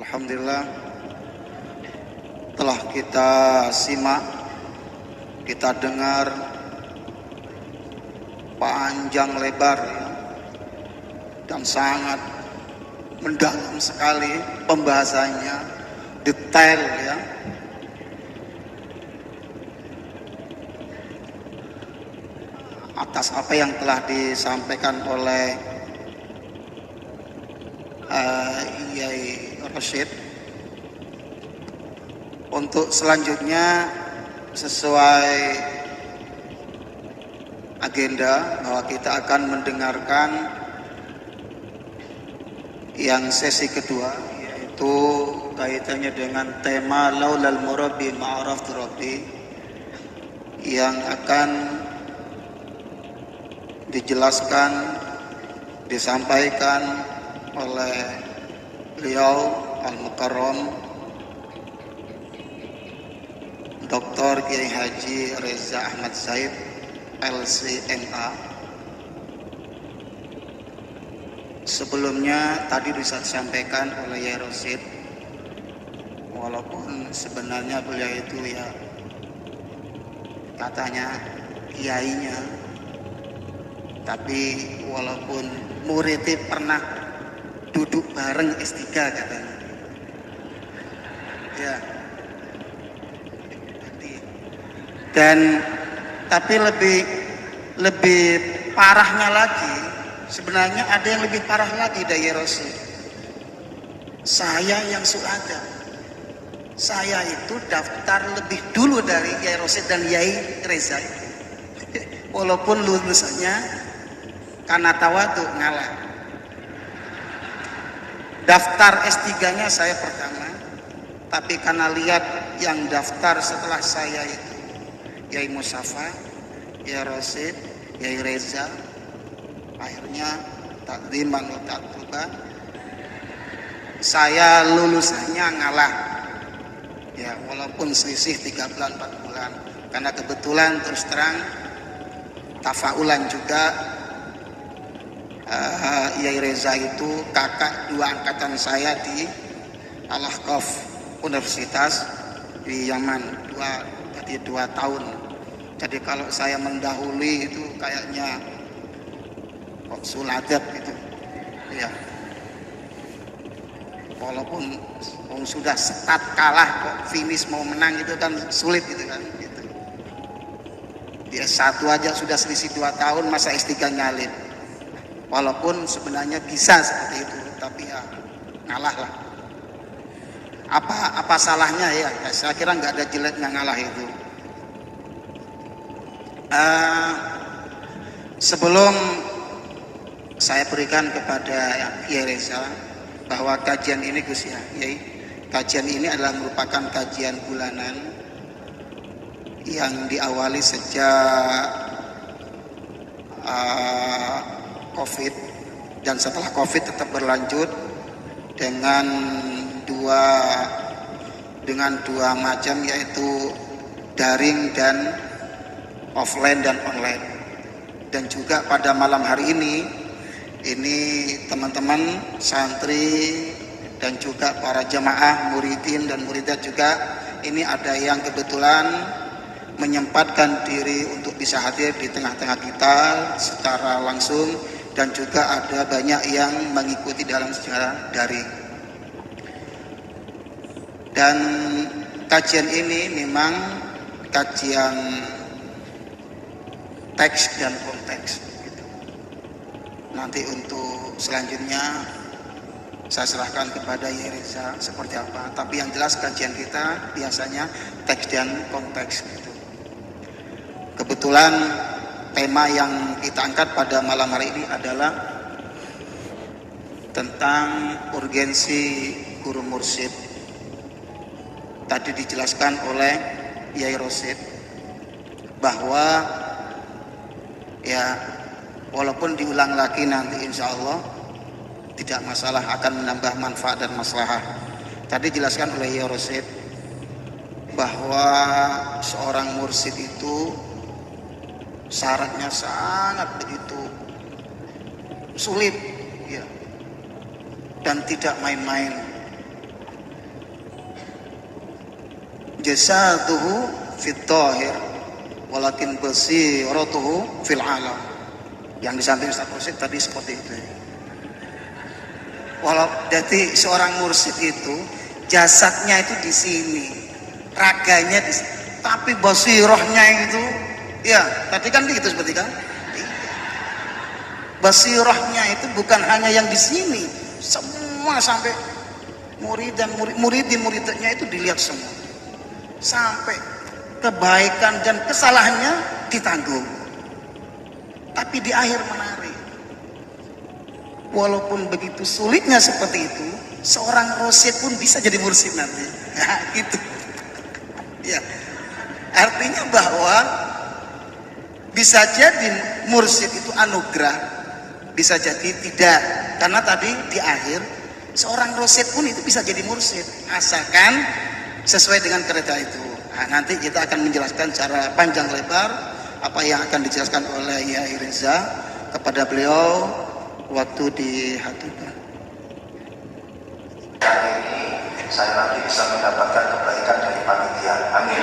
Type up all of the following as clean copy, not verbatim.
Alhamdulillah telah kita simak, kita dengar panjang lebar ya, dan sangat mendalam sekali pembahasannya, detail ya. Atas apa yang telah disampaikan oleh Yai Rosyid. Untuk selanjutnya sesuai agenda bahwa kita akan mendengarkan yang sesi kedua, yaitu kaitannya dengan tema Laulal Murabbi Ma'araftu Rabbi, yang akan dijelaskan, disampaikan oleh beliau Al-Mukarram Dr. Kiai Haji Reza Ahmad Said LCMA. Sebelumnya tadi bisa disampaikan oleh Yai Rosyid, walaupun sebenarnya beliau itu ya katanya kiainya, tapi walaupun muridnya pernah duduk bareng S3 katanya ya. Dan tapi lebih parahnya lagi, sebenarnya ada yang lebih parah lagi dari Yai Rosyid. Saya yang suada, saya itu daftar lebih dulu dari Yai Rosyid dan Yai Reza itu. Walaupun lulusannya karena tawadu ngalah. Daftar S3-nya saya pertama, tapi karena lihat yang daftar setelah saya itu Yai Musafa, Yai Rosyid, Yai Reza, akhirnya takdim anggota tuba, saya lulusannya ngalah ya, walaupun selisih 3 bulan 4 bulan, karena kebetulan terus terang tafaulan juga Yai Reza itu kakak dua angkatan saya di Al-Ahqaf Universitas di Yaman, 2 tahun. Jadi kalau saya mendahului itu kayaknya kok suladat gitu ya, walaupun sudah start kalah kok finish mau menang itu kan sulit gitu kan gitu. Di S1 aja sudah selisih 2 tahun, masa S3 nyalin. Walaupun sebenarnya bisa seperti itu, tapi ya ngalah lah. Apa salahnya ya? Saya kira nggak ada jeleknya ngalah itu. Sebelum saya berikan kepada Yai Reza bahwa kajian ini Gus ya, Yai, kajian ini adalah merupakan kajian bulanan yang diawali sejak COVID, dan setelah COVID tetap berlanjut dengan dua macam, yaitu daring dan offline dan online. Dan juga pada malam hari ini teman-teman santri dan juga para jamaah muridin dan muridat juga ini ada yang kebetulan menyempatkan diri untuk bisa hadir di tengah-tengah kita secara langsung, dan juga ada banyak yang mengikuti dalam secara daring. Dan kajian ini memang kajian teks dan konteks gitu. Nanti untuk selanjutnya saya serahkan kepada Yai Reza seperti apa, tapi yang jelas kajian kita biasanya teks dan konteks gitu. Kebetulan tema yang kita angkat pada malam hari ini adalah tentang urgensi guru mursyid. Tadi dijelaskan oleh Yai Rosyid bahwa ya walaupun diulang lagi nanti insya Allah tidak masalah, akan menambah manfaat dan maslahah. Tadi dijelaskan oleh Yai Rosyid bahwa seorang mursyid itu syaratnya sangat begitu sulit ya, dan tidak main-main. jasaduhu fit dhahir walakin basiratuhu fil alam. Yang disampaikan Ustaz Rosyid tadi seperti itu. Jadi seorang mursyid itu jasadnya itu di sini, raganya di sini, tapi basirahnya itu, ya tadi kan begitu seperti kan? Basirahnya itu bukan hanya yang di sini, semua sampai muridnya itu dilihat semua, sampai kebaikan dan kesalahannya ditanggung. Tapi di akhir menarik, walaupun begitu sulitnya seperti itu, seorang rosyid pun bisa jadi mursyid nanti. Nah, gitu. Ya, artinya bahwa bisa jadi mursyid itu anugerah, bisa jadi tidak. Karena tadi di akhir, seorang rosyid pun itu bisa jadi mursyid, asalkan sesuai dengan kriteria itu. Nah, nanti kita akan menjelaskan secara panjang lebar apa yang akan dijelaskan oleh Yai Reza kepada beliau waktu di Hatibah. Kali ini saya nanti bisa mendapatkan kebaikan dari panitia. Amin.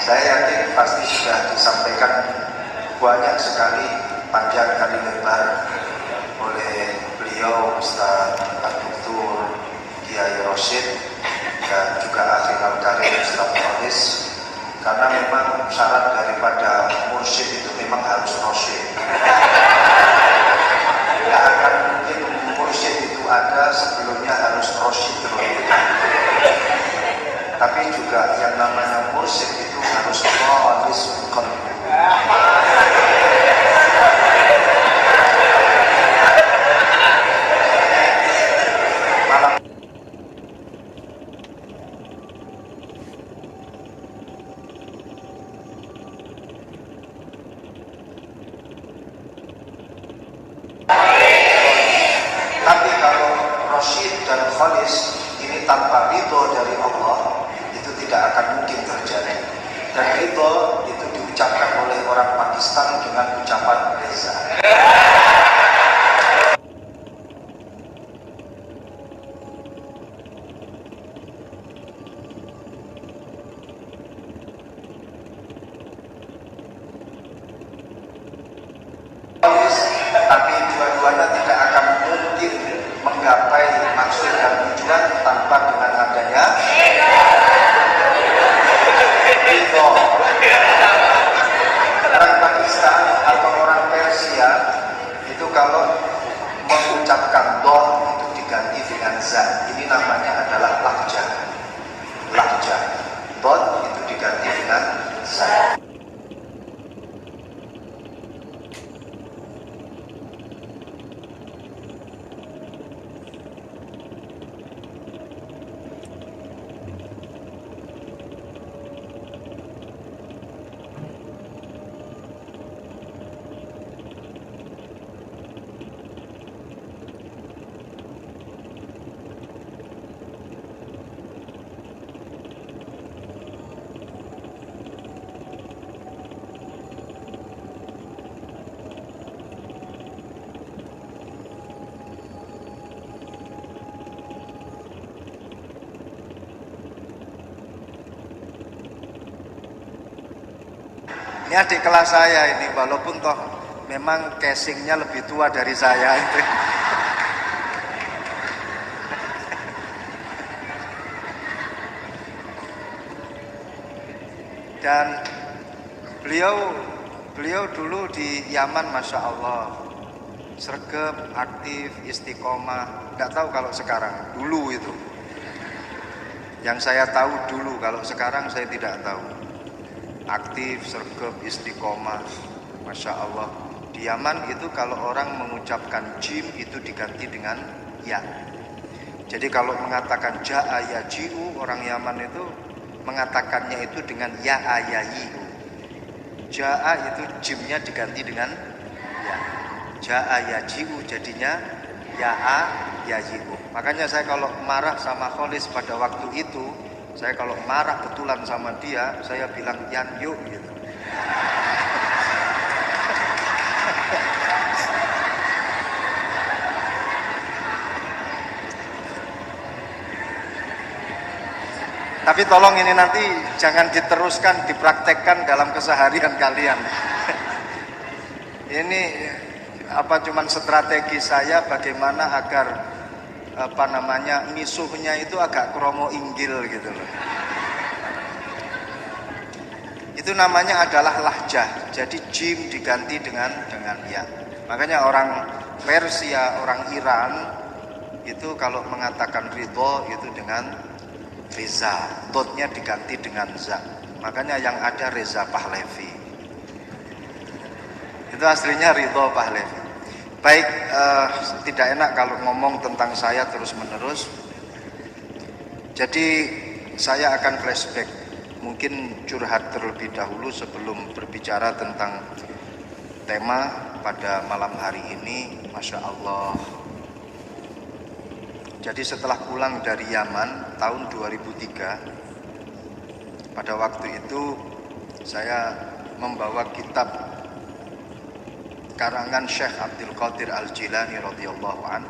Saya yakin pasti sudah disampaikan banyak sekali panjang kali lebar oleh beliau Ustaz Dr. Kiai Rosyid dan juga Akhi Al-Karim Ustaz Kholis, karena memang syarat daripada mursyid itu memang harus rosyid. Tidak akan mungkin mursyid itu ada sebelumnya harus rosyid terlebih dahulu. Tapi juga yang namanya mursyid itu harus khalis qalbi. Tapi kalau rosyid dan khalis ini tanpa ridho dari Allah, itu tidak akan mungkin terjadi. Dan ridho itu diucapkan oleh orang Pakistan dengan ucapan reza. Tapi dua-duanya tidak akan mungkin menggapai maksud dan tujuan tanpa dengan adanya ridho. Orang Pakistan atau orang Persia itu kalau mengucapkan don itu diganti dengan za. Ini namanya adalah lahjah. Lahjah. Don itu diganti dengan za. Ini adik kelas saya ini, walaupun toh memang casingnya lebih tua dari saya itu. Dan beliau dulu di Yaman, Masya Allah, sregep, aktif, istiqomah. Nggak tahu kalau sekarang, dulu itu. Yang saya tahu dulu, kalau sekarang saya tidak tahu. Aktif, sregep, istiqomah, Masya Allah. Di Yaman itu kalau orang mengucapkan jim itu diganti dengan ya. Jadi kalau mengatakan ja'a yaji'u, orang Yaman itu mengatakannya itu dengan ya'a yayi'u. Ja'a itu jimnya diganti dengan ya. Ja'a yaji'u jadinya ya'a yayi'u. Makanya saya kalau marah sama Kholis pada waktu itu, saya kalau marah betulan sama dia, saya bilang yan yuk gitu. Tapi tolong ini nanti jangan diteruskan, dipraktekkan dalam keseharian kalian. Ini cuman strategi saya bagaimana agar misuhnya itu agak kromo inggil gitu loh. Itu namanya adalah lahjah. Jadi jim diganti dengan ya. Makanya orang Persia, orang Iran itu kalau mengatakan ridho itu dengan Reza, dotnya diganti dengan za. Makanya yang ada Reza Pahlavi. Itu aslinya Ridho Pahlavi. Baik, tidak enak kalau ngomong tentang saya terus menerus. Jadi saya akan flashback, mungkin curhat terlebih dahulu sebelum berbicara tentang tema pada malam hari ini. Masya Allah. Jadi setelah pulang dari Yaman tahun 2003, pada waktu itu saya membawa kitab karangan Syekh Abdul Qadir Al-Jilani radhiyallahu an.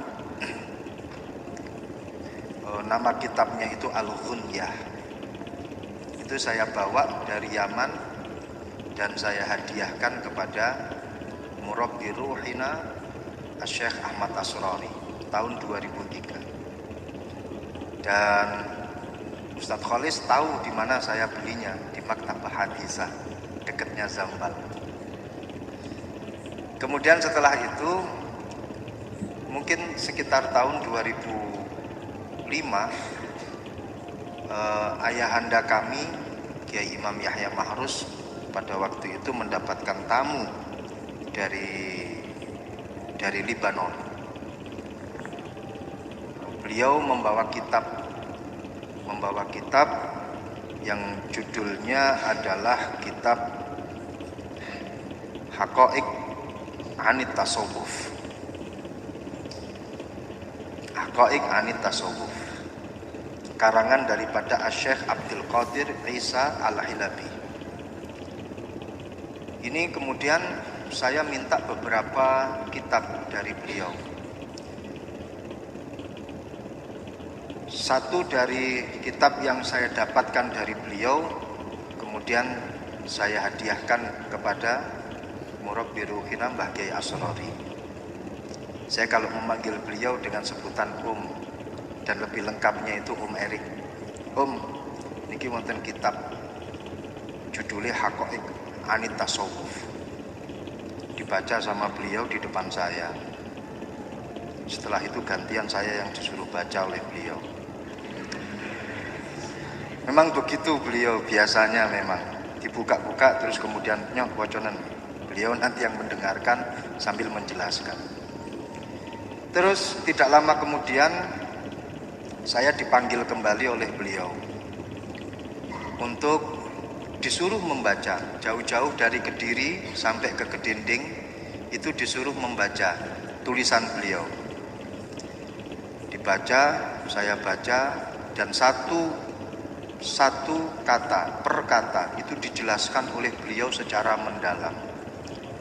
Nama kitabnya itu Al-Ghunyah. Itu saya bawa dari Yaman dan saya hadiahkan kepada murabbi ruhina Syekh Ahmad Asrari tahun 2003. Dan Ustadz Kholis tahu di mana saya belinya, di Maktabah Hadisah dekatnya Zambal. Kemudian setelah itu mungkin sekitar tahun 2005 ayahanda kami Kiai Imam Yahya Mahrus pada waktu itu mendapatkan tamu dari Libanon. Beliau membawa kitab yang judulnya adalah kitab Haqaiq Anit Tasawuf. Haqaiq Anit Tasawuf, karangan daripada Syekh Abdul Qadir Isa Al-Hilabi. Ini kemudian saya minta beberapa kitab dari beliau. Satu dari kitab yang saya dapatkan dari beliau kemudian saya hadiahkan kepada murabbi ruhina Mbah Kiai Asrari. Saya kalau memanggil beliau dengan sebutan dan lebih lengkapnya itu Erik. Niki wonten kitab judulnya Haqaiq Anit Tasawuf. Dibaca sama beliau di depan saya. Setelah itu gantian saya yang disuruh baca oleh beliau. Memang begitu beliau biasanya, memang dibuka-buka terus kemudian nyok waconan. Beliau nanti yang mendengarkan sambil menjelaskan. Terus tidak lama kemudian saya dipanggil kembali oleh beliau untuk disuruh membaca. Jauh-jauh dari Kediri sampai ke Kedinding itu disuruh membaca tulisan beliau. Dibaca, saya baca, dan satu kata per kata itu dijelaskan oleh beliau secara mendalam.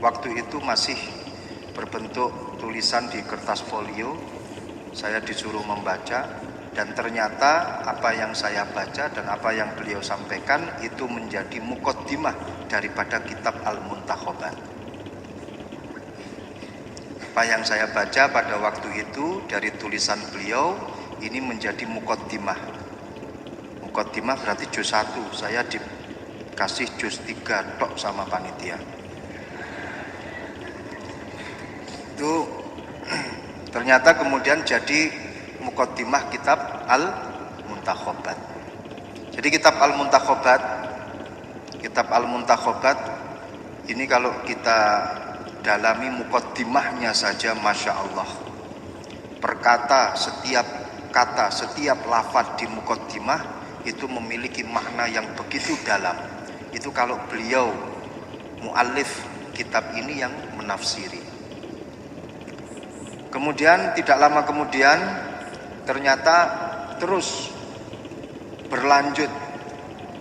Waktu itu masih berbentuk tulisan di kertas folio. Saya disuruh membaca dan ternyata apa yang saya baca dan apa yang beliau sampaikan itu menjadi muqaddimah daripada kitab Al-Muntakhobat. Apa yang saya baca pada waktu itu dari tulisan beliau ini menjadi muqaddimah. Muqaddimah berarti juz 1, saya dikasih juz 3 tok sama panitia. Itu ternyata kemudian jadi muqaddimah kitab Al-Muntakhobat. Jadi kitab Al-Muntakhobat ini kalau kita dalami muqaddimahnya saja, Masya Allah. Perkata, setiap kata, setiap lafaz di muqaddimah itu memiliki makna yang begitu dalam. Itu kalau beliau muallif kitab ini yang menafsiri. Kemudian tidak lama kemudian ternyata terus berlanjut,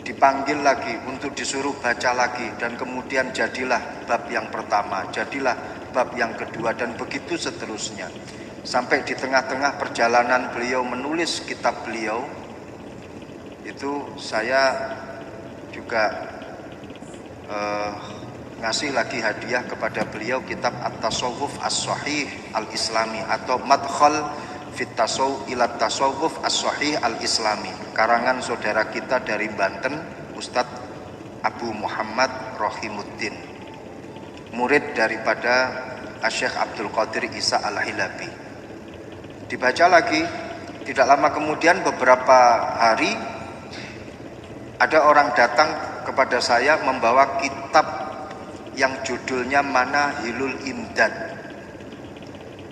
dipanggil lagi untuk disuruh baca lagi, dan kemudian jadilah bab yang pertama, jadilah bab yang kedua, dan begitu seterusnya. Sampai di tengah-tengah perjalanan beliau menulis kitab beliau, itu saya juga ngasih lagi hadiah kepada beliau kitab At-Tasawuf As-Sahih Al-Islami atau Madkhal Fit Tasawuf ila Tasawuf As-Sahih Al-Islami, karangan saudara kita dari Banten, Ustadz Abu Muhammad Rohimuddin, murid daripada Syekh Abdul Qadir Isa Al-Hilabi. Dibaca lagi, tidak lama kemudian beberapa hari ada orang datang kepada saya membawa kitab yang judulnya Manahilul Imdad,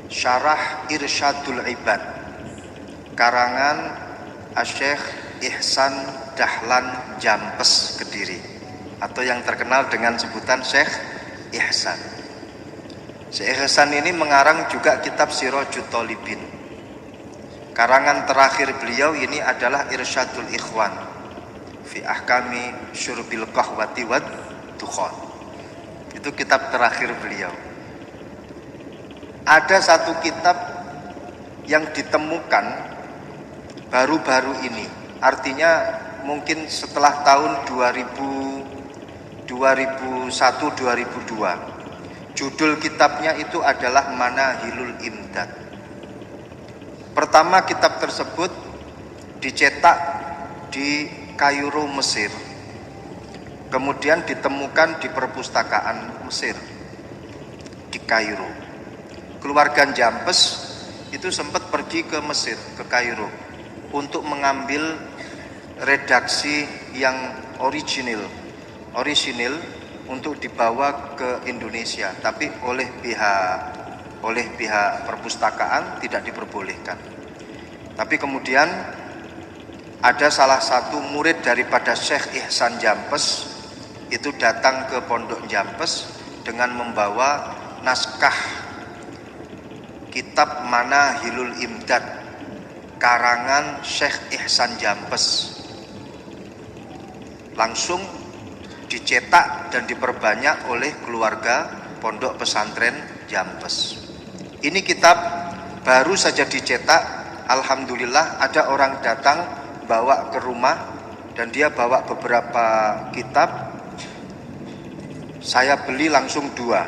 Syarah Irsyadul Ibad, karangan Syekh Ihsan Dahlan Jampes Kediri, atau yang terkenal dengan sebutan Syekh Ihsan. Syekh Ihsan ini mengarang juga kitab Sirajut Thalibin. Karangan terakhir beliau ini adalah Irsyadul Ikhwan fi Ahkami Syurbil Qahwati wad Dukhan. Itu kitab terakhir beliau. Ada satu kitab yang ditemukan baru-baru ini, artinya mungkin setelah tahun 2001-2002. Judul kitabnya itu adalah Manahilul Imdad. Pertama, kitab tersebut dicetak di Kairo, Mesir. Kemudian ditemukan di perpustakaan Mesir di Kairo. Keluarga Jampes itu sempat pergi ke Mesir, ke Kairo, untuk mengambil redaksi yang orisinil untuk dibawa ke Indonesia, tapi oleh pihak perpustakaan tidak diperbolehkan. Tapi kemudian ada salah satu murid daripada Syekh Ihsan Jampes itu datang ke Pondok Jampes dengan membawa naskah kitab Manahilul Imdad karangan Syekh Ihsan Jampes. Langsung dicetak dan diperbanyak oleh keluarga Pondok Pesantren Jampes. Ini kitab baru saja dicetak. Alhamdulillah ada orang datang bawa ke rumah dan dia bawa beberapa kitab. Saya beli langsung dua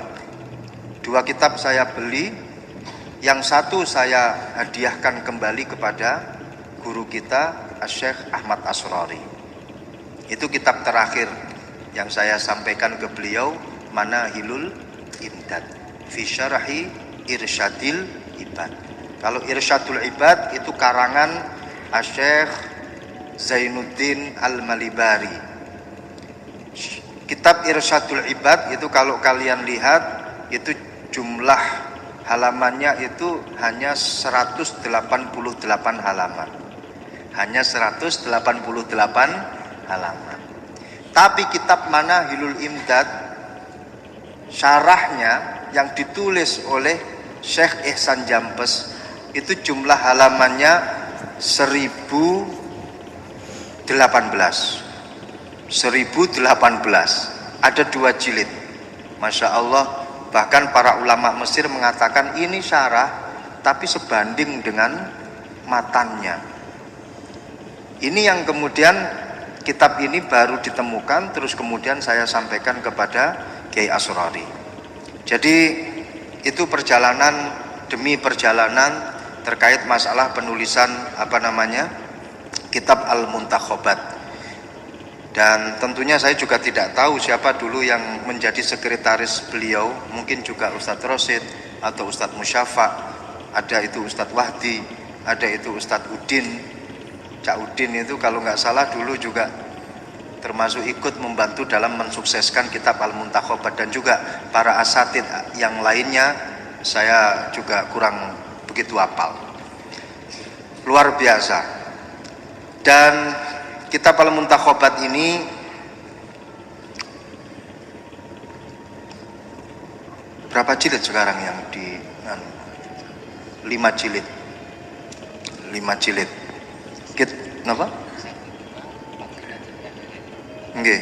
kitab saya beli. Yang satu saya hadiahkan kembali kepada guru kita Syekh Ahmad Asrori. Itu kitab terakhir yang saya sampaikan ke beliau, Manahilul Imdad fi Syarhi Irsyadil Ibad. Kalau Irsyadul Ibad itu karangan Syekh Zainuddin Al-Malibari. Kitab Irsyadul Ibad itu kalau kalian lihat itu jumlah halamannya itu hanya 188 halaman. Hanya 188 halaman. Tapi kitab Manahilul Imdad syarahnya yang ditulis oleh Syekh Ihsan Jampes itu jumlah halamannya 1018. Ada 2 jilid. Masya Allah, bahkan para ulama Mesir mengatakan ini syarah tapi sebanding dengan matannya. Ini yang kemudian kitab ini baru ditemukan, terus kemudian saya sampaikan kepada Kiai Asrori. Jadi itu perjalanan demi perjalanan terkait masalah penulisan kitab Al-Muntakhobat. Dan tentunya saya juga tidak tahu siapa dulu yang menjadi sekretaris beliau. Mungkin juga Ustadz Rosid atau Ustadz Musyafa. Ada itu Ustadz Wahdi, ada itu Ustadz Udin. Cak Udin itu kalau nggak salah dulu juga termasuk ikut membantu dalam mensukseskan kitab Al-Muntakhobat. Dan juga para asatid yang lainnya saya juga kurang begitu hafal. Luar biasa. Dan kitab Al-Muntakhobat ini berapa jilid sekarang yang di 5 jilid. 5 jilid. Kenapa? Nggih.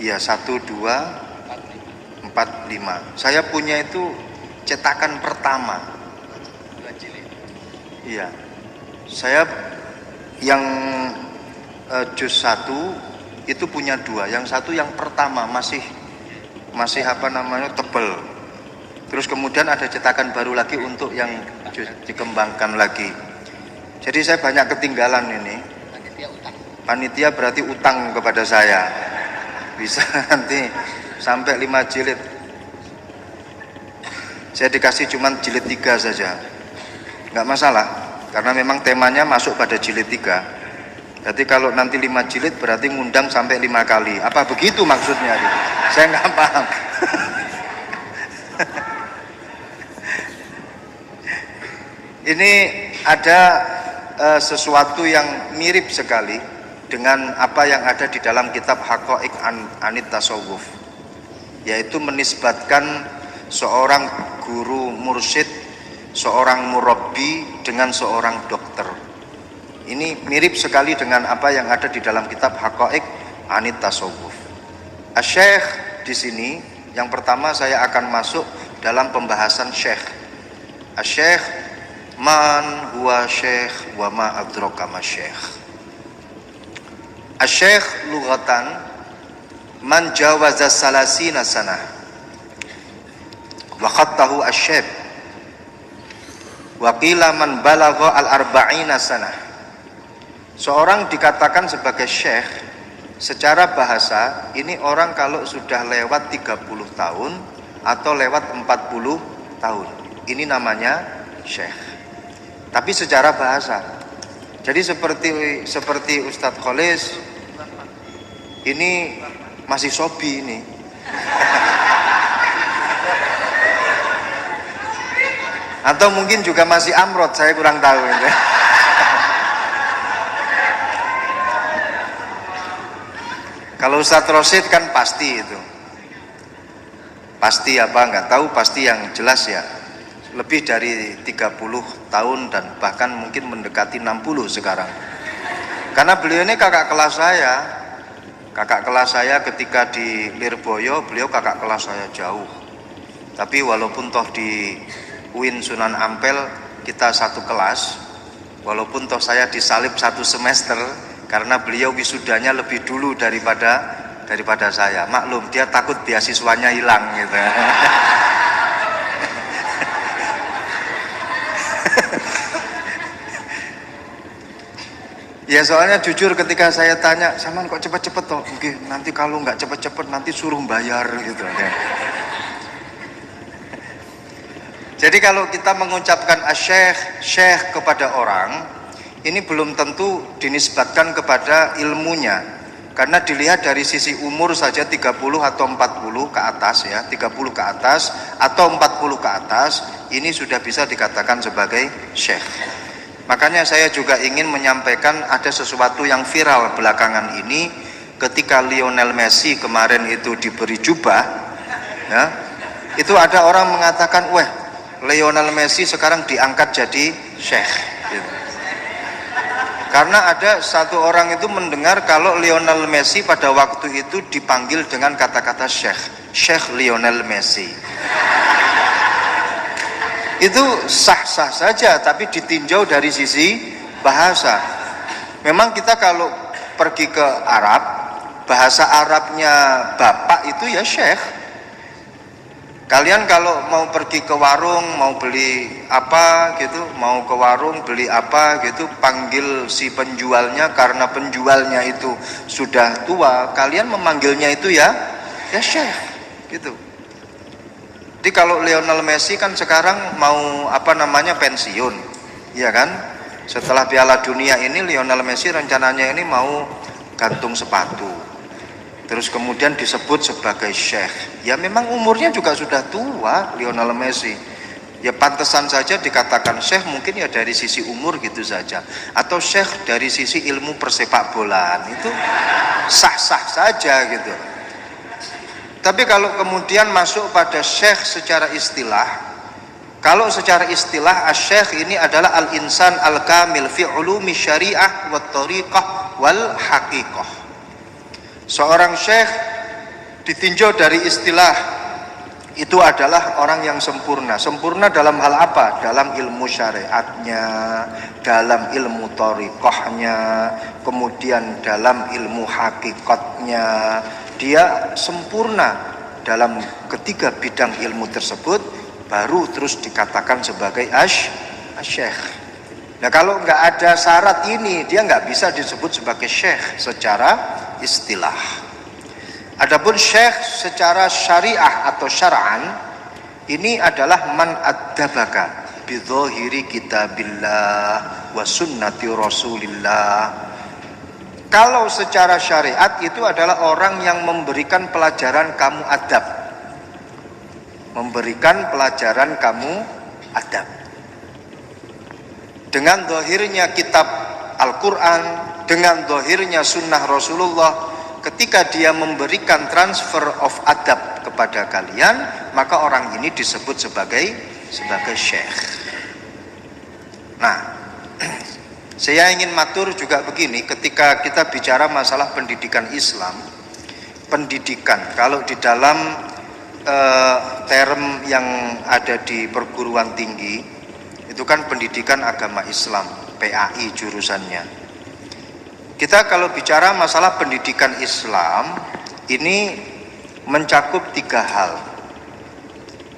Iya, 1 2 4 5. Saya punya itu cetakan pertama. 2 jilid. Iya. Saya Yang juz 1 itu punya 2. Yang satu yang pertama masih apa namanya tebel. Terus kemudian ada cetakan baru lagi untuk yang juz dikembangkan lagi. Jadi saya banyak ketinggalan ini. Panitia berarti utang kepada saya. Bisa nanti sampai 5 jilid. Saya dikasih cuma jilid 3 saja. Nggak masalah, karena memang temanya masuk pada jilid 3. Jadi kalau nanti 5 jilid berarti ngundang sampai 5 kali. Apa begitu maksudnya? Saya nggak paham. Ini ada sesuatu yang mirip sekali dengan apa yang ada di dalam kitab Haqaiq Anit Tasawuf, yaitu menisbatkan seorang guru mursyid, seorang murabbi dengan seorang dokter. Ini mirip sekali dengan apa yang ada di dalam kitab Haqaiq Anit Tasawuf. Asy-Syaikh di sini yang pertama saya akan masuk dalam pembahasan syekh. Asy-Syaikh man huwa syekh wa ma adraka ma syekh. Asy-Syaikh lughatan man jawaza salasina sanah wa khattahu asy-syab wa qila man balagha al-arba'ina sanah. Seorang dikatakan sebagai syekh secara bahasa, ini orang kalau sudah lewat 30 tahun atau lewat 40 tahun. Ini namanya syekh. Tapi secara bahasa. Jadi seperti Ustadz Kholis, ini masih sobi ini. Atau mungkin juga masih amrod, saya kurang tahu ini. Kalau Ustadz Rosid kan pasti itu. Pasti apa nggak tahu, pasti yang jelas ya. Lebih dari 30 tahun dan bahkan mungkin mendekati 60 sekarang. Karena beliau ini kakak kelas saya. Kakak kelas saya ketika di Lirboyo, beliau kakak kelas saya jauh. Tapi walaupun toh di UIN Sunan Ampel kita satu kelas, walaupun toh saya disalib 1 semester, karena beliau wisudanya lebih dulu daripada saya. Maklum, dia takut beasiswanya hilang gitu. Ya soalnya jujur ketika saya tanya, "Saman kok cepet-cepet toh?" Oke, nanti kalau nggak cepet-cepet nanti suruh bayar gitu. Jadi kalau kita mengucapkan asy-syekh, syekh kepada orang, ini belum tentu dinisbatkan kepada ilmunya, karena dilihat dari sisi umur saja 30 atau 40 ke atas ya, 30 ke atas atau 40 ke atas, ini sudah bisa dikatakan sebagai syekh. Makanya saya juga ingin menyampaikan ada sesuatu yang viral belakangan ini ketika Lionel Messi kemarin itu diberi jubah ya, itu ada orang mengatakan, "Wah, Lionel Messi sekarang diangkat jadi syekh." Gitu. Karena ada satu orang itu mendengar kalau Lionel Messi pada waktu itu dipanggil dengan kata-kata Syekh Lionel Messi. Itu sah-sah saja, tapi ditinjau dari sisi bahasa. Memang kita kalau pergi ke Arab, bahasa Arabnya bapak itu ya syekh. Kalian kalau mau pergi ke warung, mau beli apa gitu, mau ke warung beli apa gitu, panggil si penjualnya karena penjualnya itu sudah tua, kalian memanggilnya itu ya syekh gitu. Jadi kalau Lionel Messi kan sekarang mau apa namanya pensiun, ya kan? Setelah Piala Dunia ini Lionel Messi rencananya ini mau gantung sepatu. Terus kemudian disebut sebagai syekh. Ya memang umurnya juga sudah tua Lionel Messi. Ya pantesan saja dikatakan syekh, mungkin ya dari sisi umur gitu saja. Atau syekh dari sisi ilmu persepak bolaan. Itu sah-sah saja gitu. Tapi kalau kemudian masuk pada syekh secara istilah, kalau secara istilah asy-syekh ini adalah al-insan al-kamil fi ulumi syariah wat thariqah wal haqiqah. Seorang syekh ditinjau dari istilah itu adalah orang yang sempurna. Sempurna dalam hal apa? Dalam ilmu syariatnya, dalam ilmu thariqahnya, kemudian dalam ilmu hakikatnya. Dia sempurna dalam ketiga bidang ilmu tersebut, baru terus dikatakan sebagai syekh. Nah, kalau nggak ada syarat ini, dia nggak bisa disebut sebagai syekh secara istilah. Adapun syekh secara syariah atau syar'an, ini adalah man adzabaka bidhahiri kitabillah wa sunnati rasulillah. Kalau secara syariat itu adalah orang yang memberikan pelajaran kamu adab. Memberikan pelajaran kamu adab. Dengan zahirnya kitab Al-Quran, dengan zahirnya sunnah Rasulullah, ketika dia memberikan transfer of adab kepada kalian, maka orang ini disebut sebagai syekh. Nah, saya ingin matur juga begini, ketika kita bicara masalah pendidikan Islam, pendidikan kalau di dalam term yang ada di perguruan tinggi itu kan pendidikan agama Islam, PAI jurusannya. Kita kalau bicara masalah pendidikan Islam, ini mencakup 3 hal.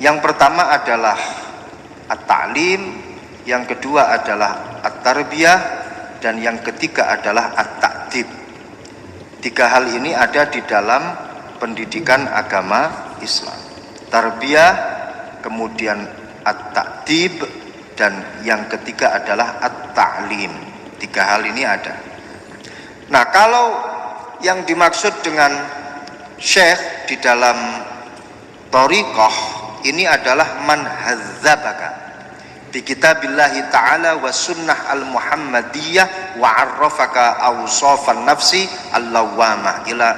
Yang pertama adalah at-ta'lim, yang kedua adalah at-tarbiyah, dan yang ketiga adalah at-ta'dib. 3 hal ini ada di dalam pendidikan agama Islam. Tarbiyah, kemudian at-ta'dib, dan yang ketiga adalah at-ta'lim. 3 hal ini ada. Nah, kalau yang dimaksud dengan syekh di dalam thariqah ini adalah man hadzabaka bi kitabillahi ta'ala wa sunnah al-muhammadiyah wa arrafaka awsafan nafsi al-lawwamah ila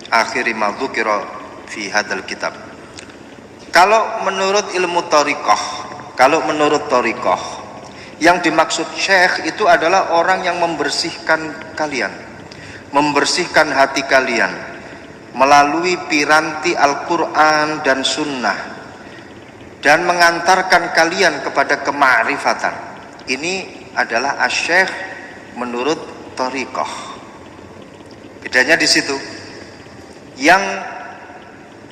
akhiri ma dzukira fi hadzal kitab. Kalau menurut ilmu thariqah, yang dimaksud syekh itu adalah orang yang membersihkan kalian, membersihkan hati kalian melalui piranti Al-Quran dan Sunnah, dan mengantarkan kalian kepada kema'rifatan. Ini adalah asyekh menurut thariqah. Bedanya di situ. Yang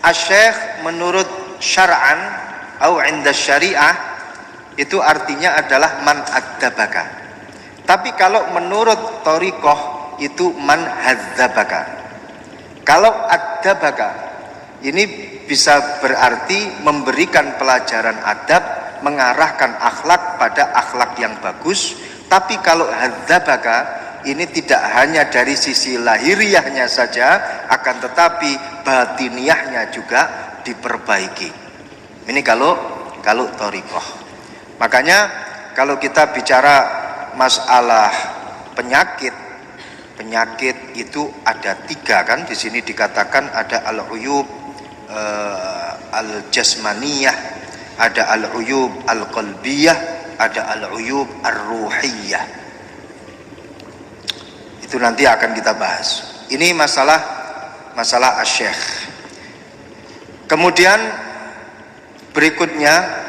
asyekh menurut syar'an atau inda syariah itu artinya adalah man adzabaka. Tapi kalau menurut thariqah itu man hadzabaka. Kalau adzabaka ini bisa berarti memberikan pelajaran adab, mengarahkan akhlak pada akhlak yang bagus. Tapi kalau hadzabaka ini tidak hanya dari sisi lahiriahnya saja, akan tetapi batiniahnya juga diperbaiki. Ini kalau thariqah. Makanya kalau kita bicara masalah penyakit itu ada 3 kan. Di sini dikatakan ada al-uyub al-jasmaniyah, ada al-uyub al-qalbiyah, ada al-uyub ar-ruhiyah. Itu nanti akan kita bahas. Ini masalah asyekh. Kemudian berikutnya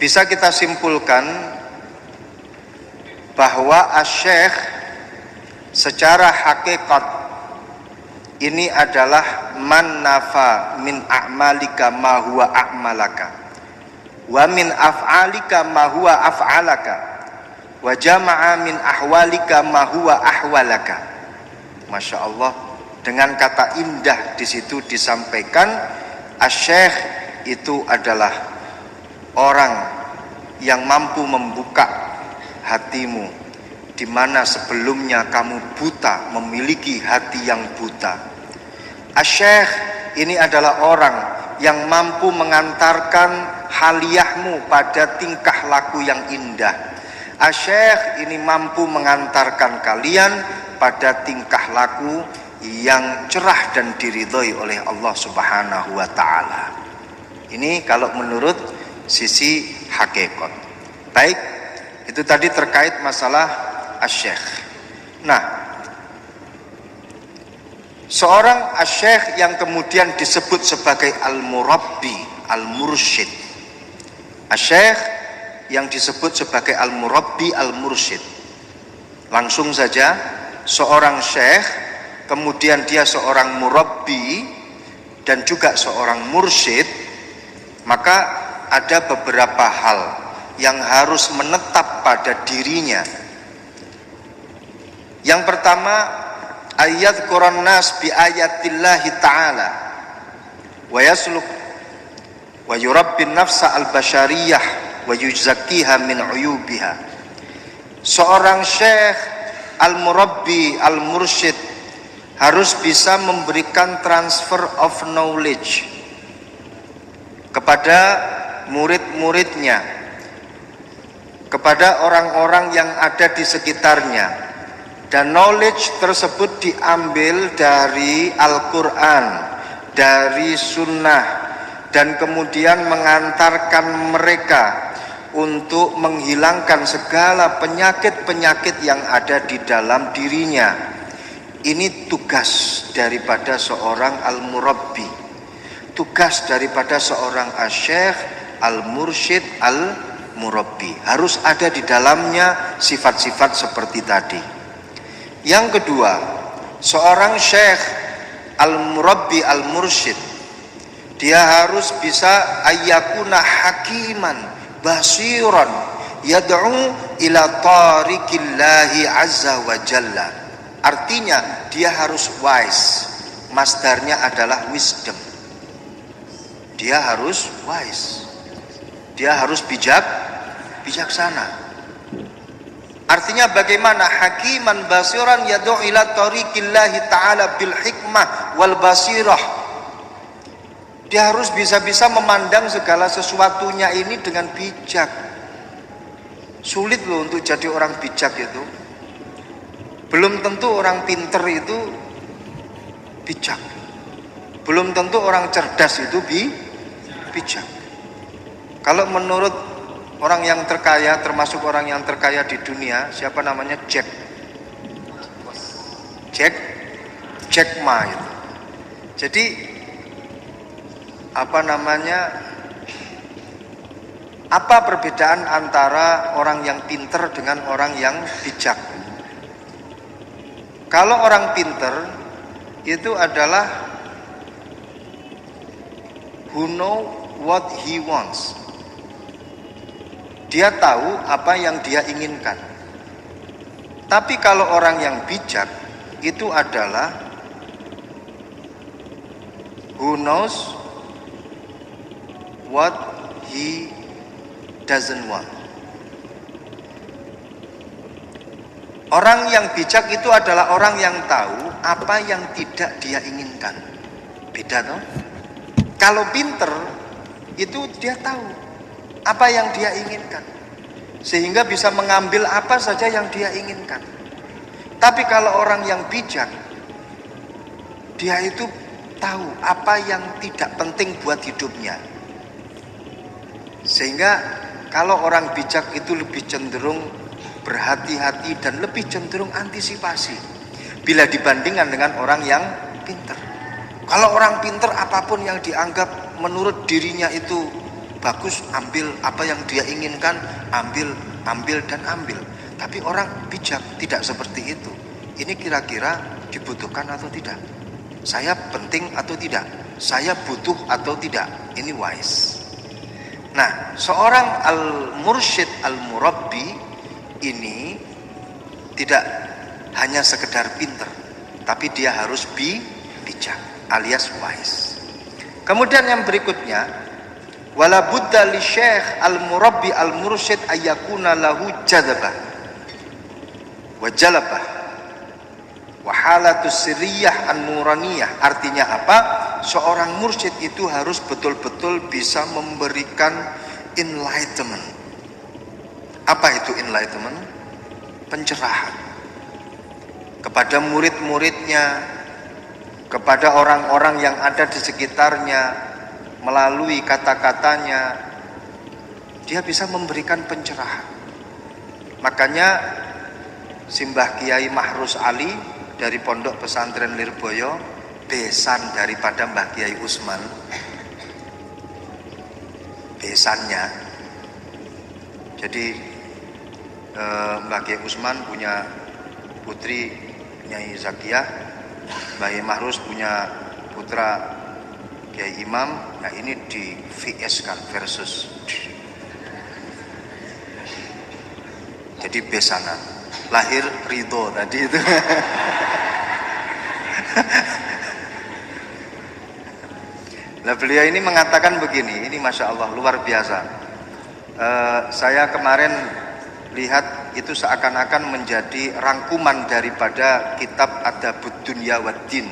bisa kita simpulkan bahwa asyekh secara hakikat ini adalah man nafa min a'malika ma huwa a'malaka wa min af'alika ma huwa af'alaka wa jama'a min ahwalika ma huwa ahwalaka. Masya Allah, dengan kata indah di situ disampaikan asyekh itu adalah orang yang mampu membuka hatimu, di mana sebelumnya kamu buta, memiliki hati yang buta. Asyekh ini adalah orang yang mampu mengantarkan haliyahmu pada tingkah laku yang indah. Asyekh ini mampu mengantarkan kalian pada tingkah laku yang cerah dan diridhoi oleh Allah Subhanahu wa ta'ala. Ini kalau menurut sisi hakikat. Baik, itu tadi terkait masalah asyekh. Nah, Seorang asyikh yang kemudian disebut sebagai al-murabbi, al-mursyid. Asyikh yang disebut sebagai al-murabbi, al-mursyid. Langsung saja, seorang syekh, kemudian dia seorang murabbi dan juga seorang mursyid, maka ada beberapa hal yang harus menetap pada dirinya. Yang pertama, ayat Quran nas bi ayatillahi ta'ala wa yasluk wa yurabbin nafsa al-bashariyah wa yuzakkiha min uyubiha. Seorang syekh al-murabbi, al-mursyid harus bisa memberikan transfer of knowledge kepada murid-muridnya, kepada orang-orang yang ada di sekitarnya. Dan knowledge tersebut diambil dari Al-Quran, dari Sunnah, dan kemudian mengantarkan mereka untuk menghilangkan segala penyakit-penyakit yang ada di dalam dirinya. Ini tugas daripada seorang al-murabbi, tugas daripada seorang asyikh, al-mursyid, al-murabbi. Harus ada di dalamnya sifat-sifat seperti tadi. Yang kedua, seorang syekh al-murabbi, al-mursyid, dia harus bisa ayyakuna hakiman basiran yad'u ila tariqillahi azza wa jalla. Artinya dia harus wise. Masdarnya adalah wisdom. Dia harus wise. Dia harus bijaksana. Artinya bagaimana? Hakiman basiran yad'u ila tariqillahi ta'ala bil hikmah wal basirah. Dia harus bisa-bisa memandang segala sesuatunya ini dengan bijak. Sulit loh untuk jadi orang bijak itu. Belum tentu orang pinter itu bijak. Belum tentu orang cerdas itu bijak. Kalau menurut orang yang terkaya, termasuk orang yang terkaya di dunia, siapa namanya? Jack Ma itu. Jadi apa perbedaan antara orang yang pinter dengan orang yang bijak? Kalau orang pinter itu adalah who know what he wants. Dia tahu apa yang dia inginkan. Tapi kalau orang yang bijak itu adalah who knows what he doesn't want. Orang yang bijak itu adalah orang yang tahu apa yang tidak dia inginkan. Beda toh? Kalau pinter itu dia tahu apa yang dia inginkan, sehingga bisa mengambil apa saja yang dia inginkan. Tapi kalau orang yang bijak, dia itu tahu apa yang tidak penting buat hidupnya. Sehingga kalau orang bijak itu lebih cenderung berhati-hati dan lebih cenderung antisipasi bila dibandingkan dengan orang yang pinter. Kalau orang pinter, apapun yang dianggap menurut dirinya itu bagus, ambil. Apa yang dia inginkan, ambil. Tapi orang bijak tidak seperti itu. Ini kira-kira dibutuhkan atau tidak? Saya penting atau tidak? Saya butuh atau tidak? Ini wise. Nah, seorang al-mursyid, al-murabbi ini tidak hanya sekedar pinter, tapi dia harus bijak alias wise. Kemudian yang berikutnya, wala budda li syekh al-murabbi al-mursyid ayyakuna lahu jadzabah wa jalabah wa halatus sirriyah an-nuraniyah. Artinya apa? Seorang mursyid itu harus betul-betul bisa memberikan enlightenment. Apa itu enlightenment? Pencerahan kepada murid-muridnya, kepada orang-orang yang ada di sekitarnya. Melalui kata-katanya dia bisa memberikan pencerahan. Makanya Simbah Kiai Mahrus Ali dari Pondok Pesantren Lirboyo besan daripada Mbah Kiai Usman, besannya. Jadi Mbah Kiai Usman punya putri Nyai Zakiyah, Mbah Mahrus punya putra Kiai Imam. Nah ini di VS kan, versus. Jadi besanan. Lahir Ridho tadi itu. Nah beliau ini mengatakan begini, ini Masya Allah luar biasa. Saya kemarin lihat itu seakan-akan menjadi rangkuman daripada kitab Adabud Dunya Waddin.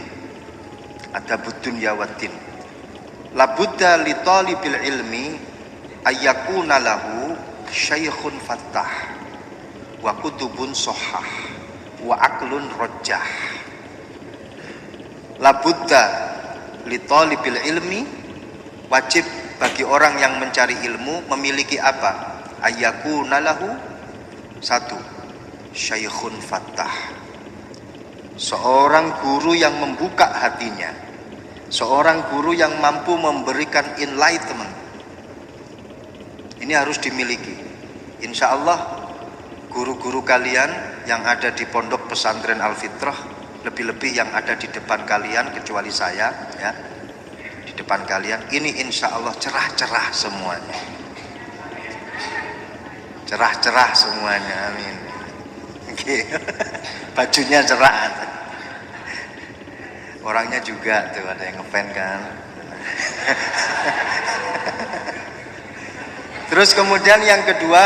Adabud Dunya Waddin. Labudda li talibil ilmi ayyakuna lahu syaikhun fattah wa kutubun sohah wa aklun rojah. Labudda li talibil ilmi, wajib bagi orang yang mencari ilmu memiliki apa? Ayyakuna lahu, satu, syaikhun fattah, seorang guru yang membuka hatinya, seorang guru yang mampu memberikan enlightenment. Ini harus dimiliki. Insya Allah guru-guru kalian yang ada di pondok pesantren Al-Fitrah, lebih-lebih yang ada di depan kalian kecuali saya ya, di depan kalian ini insya Allah cerah-cerah semuanya, cerah-cerah semuanya, amin. Bajunya cerah, orangnya juga tuh ada yang ngefan kan. Terus kemudian yang kedua,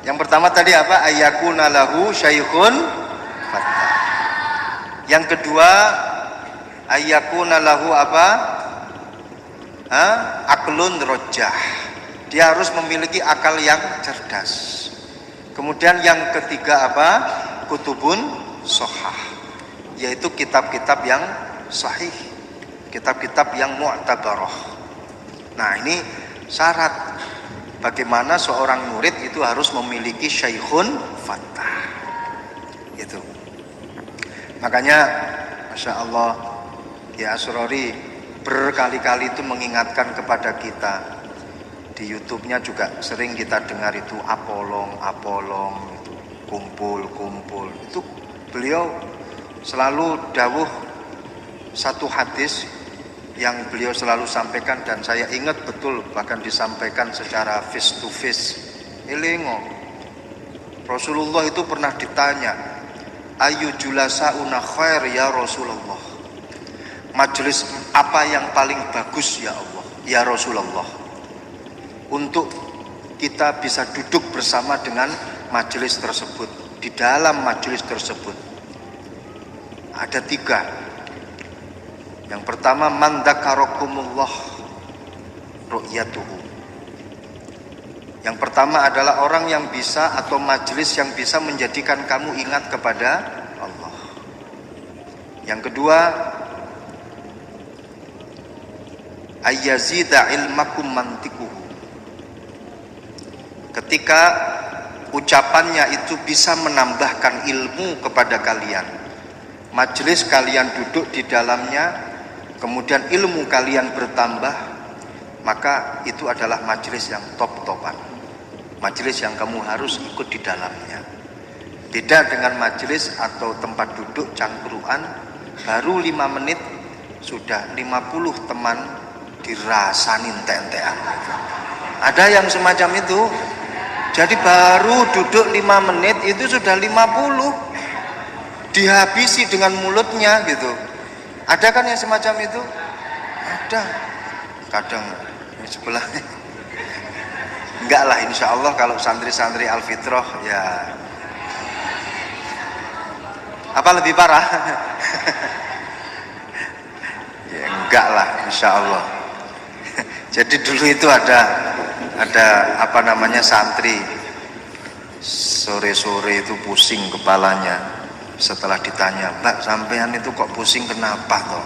yang pertama tadi apa? Ayyakuna lahu syaikhun fattah. Yang kedua, ayyakuna lahu apa? Aklun rojah. Dia harus memiliki akal yang cerdas. Kemudian yang ketiga apa? Kutubun sohah, yaitu kitab-kitab yang sahih, kitab-kitab yang mu'tabarah. Nah ini syarat bagaimana seorang murid itu harus memiliki syaikhun fattah. Itu. Makanya Masya Allah ya, Asrori berkali-kali itu mengingatkan kepada kita. Di YouTube-nya juga sering kita dengar itu apolong itu, kumpul. Itu beliau selalu dawuh satu hadis yang beliau selalu sampaikan, dan saya ingat betul bahkan disampaikan secara face to face. Elingo, Rasulullah itu pernah ditanya, ayu julasauna khair ya Rasulullah, majelis apa yang paling bagus ya Allah, ya Rasulullah, untuk kita bisa duduk bersama dengan majelis tersebut. Di dalam majelis tersebut ada tiga. Yang pertama, man dzakarakumullah ru'yatuhu. Yang pertama adalah orang yang bisa, atau majelis yang bisa menjadikan kamu ingat kepada Allah. Yang kedua, ayyazida ilmakum mantikuhu. Ketika ucapannya itu bisa menambahkan ilmu kepada kalian, majelis kalian duduk di dalamnya, kemudian ilmu kalian bertambah, maka itu adalah majelis yang top-topan, majelis yang kamu harus ikut di dalamnya. Beda dengan majelis atau tempat duduk cangkruan, baru 5 menit sudah 50 teman dirasanin tentean. Ada yang semacam itu. Jadi baru duduk 5 menit itu sudah 50 dihabisi dengan mulutnya gitu. Ada kan yang semacam itu? Ada. Kadang di sebelahnya. Enggak lah, insya Allah kalau santri-santri Al-Fitrah ya. Apa lebih parah? Ya enggak lah, insya Allah. Jadi dulu itu ada apa namanya, santri sore-sore itu pusing kepalanya. Setelah ditanya, Mbak sampean itu kok pusing kenapa toh?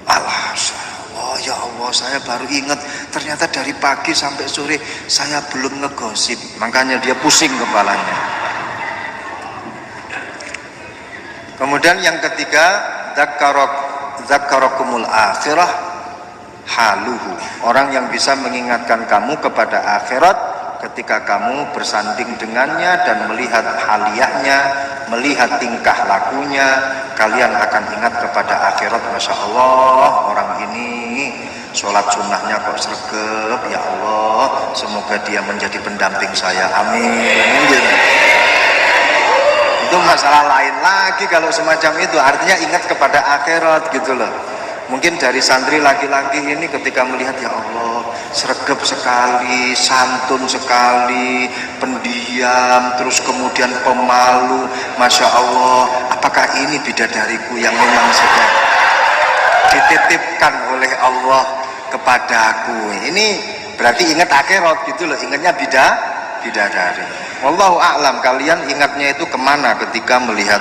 Alah, oh ya Allah, saya baru ingat ternyata dari pagi sampai sore saya belum ngegosip, makanya dia pusing kepalanya. Kemudian yang ketiga, dzakarakumul akhirah haluhu. Orang yang bisa mengingatkan kamu kepada akhirat ketika kamu bersanding dengannya dan melihat haliyahnya, melihat tingkah lakunya, kalian akan ingat kepada akhirat. Masya Allah, orang ini sholat sunnahnya kok sregep, ya Allah, semoga dia menjadi pendamping saya, amin gitu. Itu masalah lain lagi kalau semacam itu, artinya ingat kepada akhirat gitu loh. Mungkin dari santri laki-laki ini ketika melihat, ya Allah, sregep sekali, santun sekali, pendiam, terus kemudian pemalu, Masya Allah, apakah ini bidadariku yang memang sudah dititipkan oleh Allah kepadaku? Ini berarti ingat akhirat gitu loh, ingatnya bidadari. Wallahu a'lam, kalian ingatnya itu kemana ketika melihat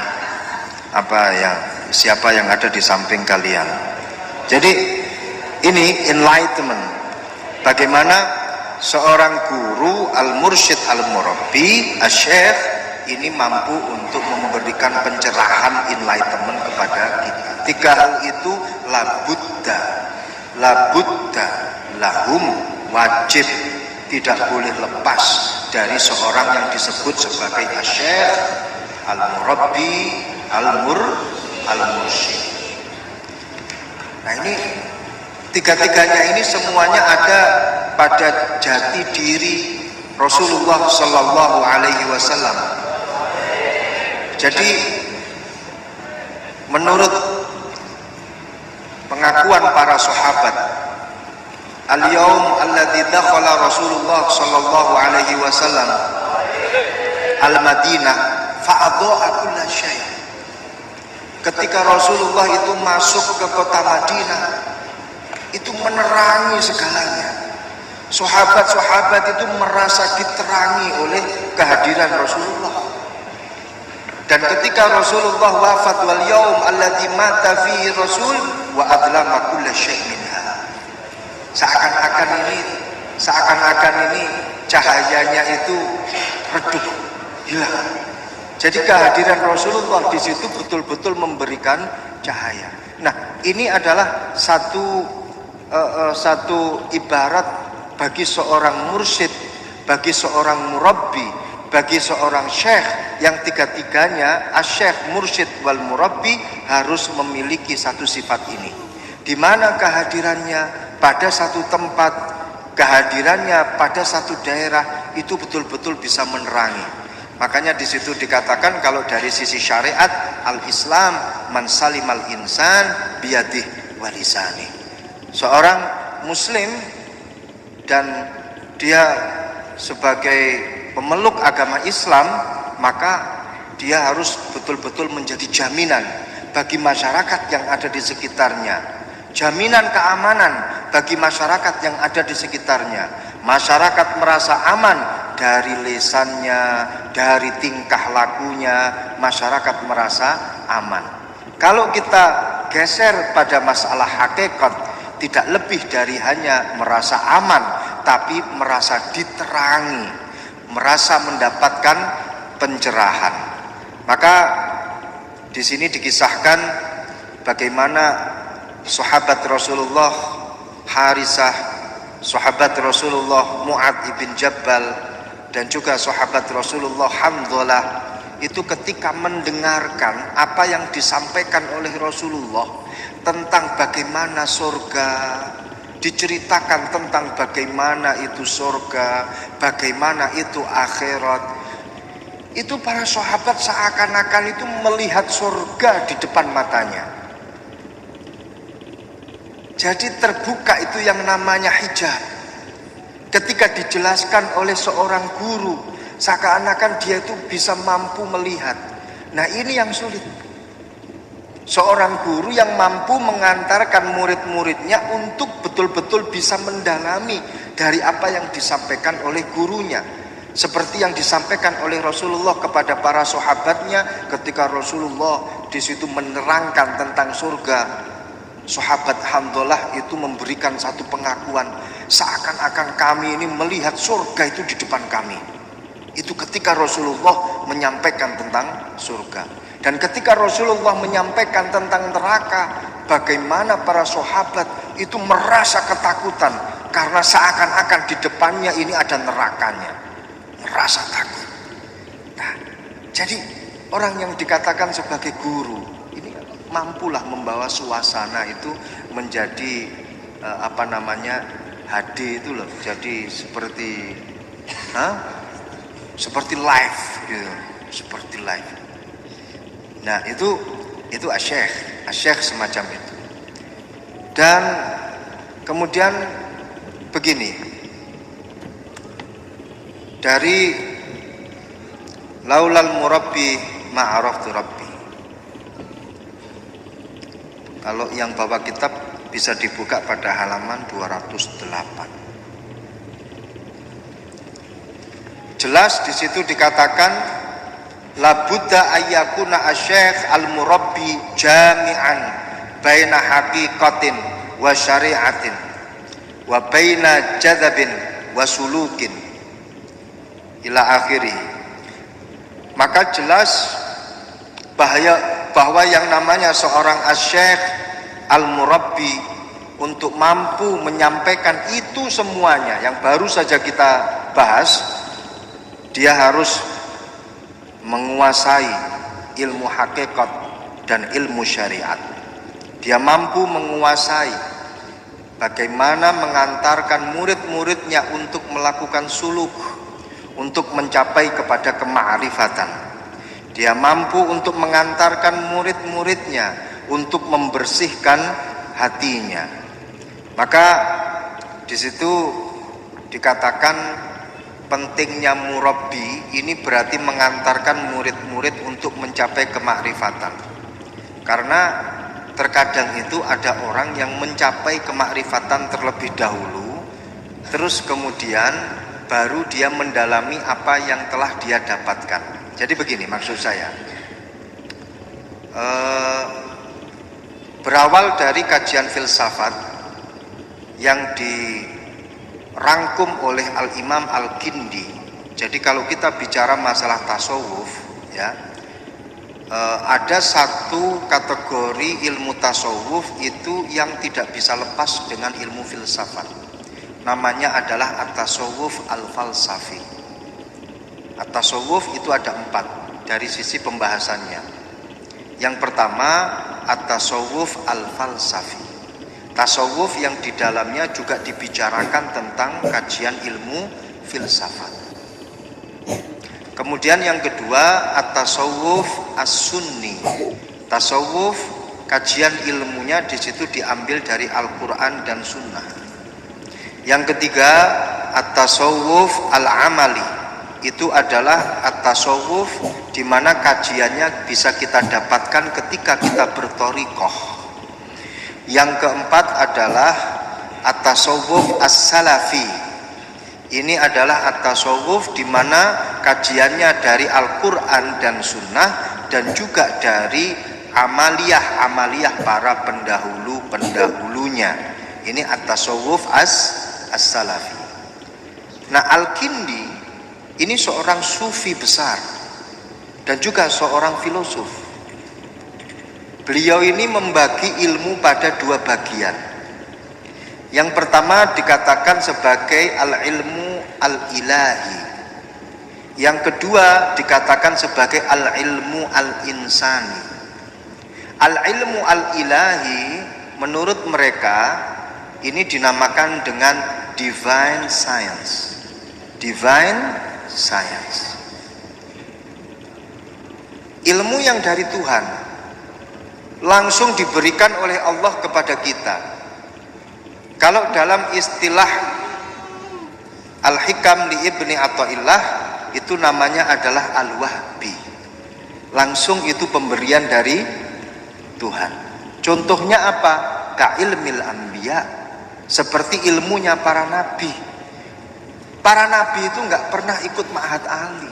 siapa yang ada di samping kalian? Jadi ini enlightenment, bagaimana seorang guru, al-mursyid, al-murabbi, al-syekh ini mampu untuk memberikan pencerahan enlightenment kepada kita. Tiga hal itu labudda lahum, wajib, tidak boleh lepas dari seorang yang disebut sebagai al-syekh, al-murabbi, al-mursyid. Nah ini tiga-tiganya ini semuanya ada pada jati diri Rasulullah Sallallahu Alaihi Wasallam. Jadi menurut pengakuan para sahabat, al-yaum alladzi dakhala Rasulullah Sallallahu Alaihi Wasallam al-Madinah fa'adha'a kulla syai'. Ketika Rasulullah itu masuk ke kota Madinah, itu menerangi segalanya. Sahabat-sahabat itu merasa diterangi oleh kehadiran Rasulullah. Dan ketika Rasulullah wafat, wal yaum alladzi mata fihi Rasul wa adlama kulla syai' minha. Seakan-akan ini cahayanya itu redup, hilang. Jadi kehadiran Rasulullah di situ betul-betul memberikan cahaya. Nah, ini adalah satu ibarat bagi seorang mursyid, bagi seorang murabbi, bagi seorang syekh, yang tiga-tiganya asyekh, mursyid, wal murabbi harus memiliki satu sifat ini. Di mana kehadirannya pada satu tempat, kehadirannya pada satu daerah itu betul-betul bisa menerangi. Makanya di situ dikatakan kalau dari sisi syariat, al-Islam man salimal insan biyadih walisani. Seorang muslim dan dia sebagai pemeluk agama Islam, maka dia harus betul-betul menjadi jaminan bagi masyarakat yang ada di sekitarnya, jaminan keamanan bagi masyarakat yang ada di sekitarnya. Masyarakat merasa aman dari lisannya, dari tingkah lakunya, masyarakat merasa aman. Kalau kita geser pada masalah hakikat, tidak lebih dari hanya merasa aman, tapi merasa diterangi, merasa mendapatkan pencerahan. Maka di sini dikisahkan bagaimana sahabat Rasulullah Harisah, sahabat Rasulullah Mu'ad ibn Jabal, dan juga sahabat Rasulullah Hamdalah itu ketika mendengarkan apa yang disampaikan oleh Rasulullah tentang bagaimana surga, diceritakan tentang bagaimana itu surga, bagaimana itu akhirat, itu para sahabat seakan-akan itu melihat surga di depan matanya. Jadi terbuka itu yang namanya hijab. Ketika dijelaskan oleh seorang guru, seakan-akan dia itu bisa mampu melihat. Nah ini yang sulit. Seorang guru yang mampu mengantarkan murid-muridnya untuk betul-betul bisa mendalami dari apa yang disampaikan oleh gurunya. Seperti yang disampaikan oleh Rasulullah kepada para sahabatnya ketika Rasulullah di situ menerangkan tentang surga. Sahabat Hamdalah itu memberikan satu pengakuan, seakan-akan kami ini melihat surga itu di depan kami. Itu ketika Rasulullah menyampaikan tentang surga. Dan ketika Rasulullah menyampaikan tentang neraka, bagaimana para sahabat itu merasa ketakutan karena seakan-akan di depannya ini ada nerakanya, merasa takut. Nah, jadi orang yang dikatakan sebagai guru ini mampulah membawa suasana itu menjadi HD itu loh, jadi seperti live gitu, seperti live. Nah, itu asyikh semacam itu. Dan kemudian begini, dari laulal murabbi ma'araftu rabbi. Kalau yang bawa kitab bisa dibuka pada halaman 208. Jelas di situ dikatakan la budda ayyakuna asy-syekh al-murabbi jami'an baina haqiqatin wa syari'atin wa baina jadzabin wa sulukin ila akhirih. Maka jelas bahwa yang namanya seorang asy-syekh al-murabbi untuk mampu menyampaikan itu semuanya yang baru saja kita bahas, dia harus menguasai ilmu hakikat dan ilmu syariat. Dia mampu menguasai bagaimana mengantarkan murid-muridnya untuk melakukan suluk, untuk mencapai kepada kema'rifatan. Dia mampu untuk mengantarkan murid-muridnya untuk membersihkan hatinya. Maka di situ dikatakan pentingnya murabbi ini berarti mengantarkan murid-murid untuk mencapai kemakrifatan. Karena terkadang itu ada orang yang mencapai kemakrifatan terlebih dahulu, terus kemudian baru dia mendalami apa yang telah dia dapatkan. Jadi begini maksud saya, berawal dari kajian filsafat yang dirangkum oleh Al-Imam Al-Kindi. Jadi kalau kita bicara masalah tasawuf, ya, ada satu kategori ilmu tasawuf itu yang tidak bisa lepas dengan ilmu filsafat. Namanya adalah at-tasawuf al-falsafi. At-tasawuf itu ada 4 dari sisi pembahasannya. Yang pertama, at-tasawuf al-falsafi. Tasawuf yang di dalamnya juga dibicarakan tentang kajian ilmu filsafat. Kemudian yang kedua, at-tasawuf as-sunni. Tasawuf kajian ilmunya di situ diambil dari Al-Qur'an dan Sunnah. Yang ketiga, at-tasawuf al-amali. Itu adalah at-tasawuf di mana kajiannya bisa kita dapatkan ketika kita berthariqah. Yang keempat adalah at-tasawuf as-salafi. Ini adalah at-tasawuf di mana kajiannya dari Al-Qur'an dan Sunnah dan juga dari amaliyah para pendahulunya. Ini at-tasawuf as-salafi. Nah, Al-Kindi ini seorang sufi besar dan juga seorang filosof. Beliau ini membagi ilmu pada 2 bagian. Yang pertama dikatakan sebagai al-ilmu al-ilahi. Yang kedua dikatakan sebagai al-ilmu al-insani. Al-ilmu al-ilahi menurut mereka ini dinamakan dengan divine science. Divine science. Ilmu yang dari Tuhan langsung diberikan oleh Allah kepada kita. Kalau dalam istilah Al-Hikam li Ibni Athaillah itu namanya adalah Al-Wahbi. Langsung itu pemberian dari Tuhan. Contohnya apa? Ka'ilmil anbiya, seperti ilmunya para nabi. Para nabi itu nggak pernah ikut ma'had ali.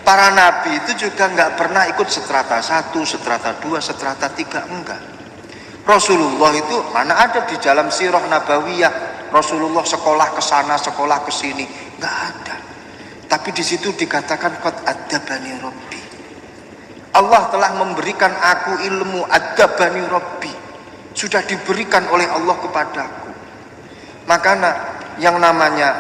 Para nabi itu juga nggak pernah ikut setrata 1, setrata 2, setrata 3, enggak. Rasulullah itu mana ada di dalam sirah nabawiyah Rasulullah sekolah ke sana, sekolah ke sini, nggak ada. Tapi di situ dikatakan qad adabani rabbi. Allah telah memberikan aku ilmu, adabani Rabbi, sudah diberikan oleh Allah kepadaku. Makanya yang namanya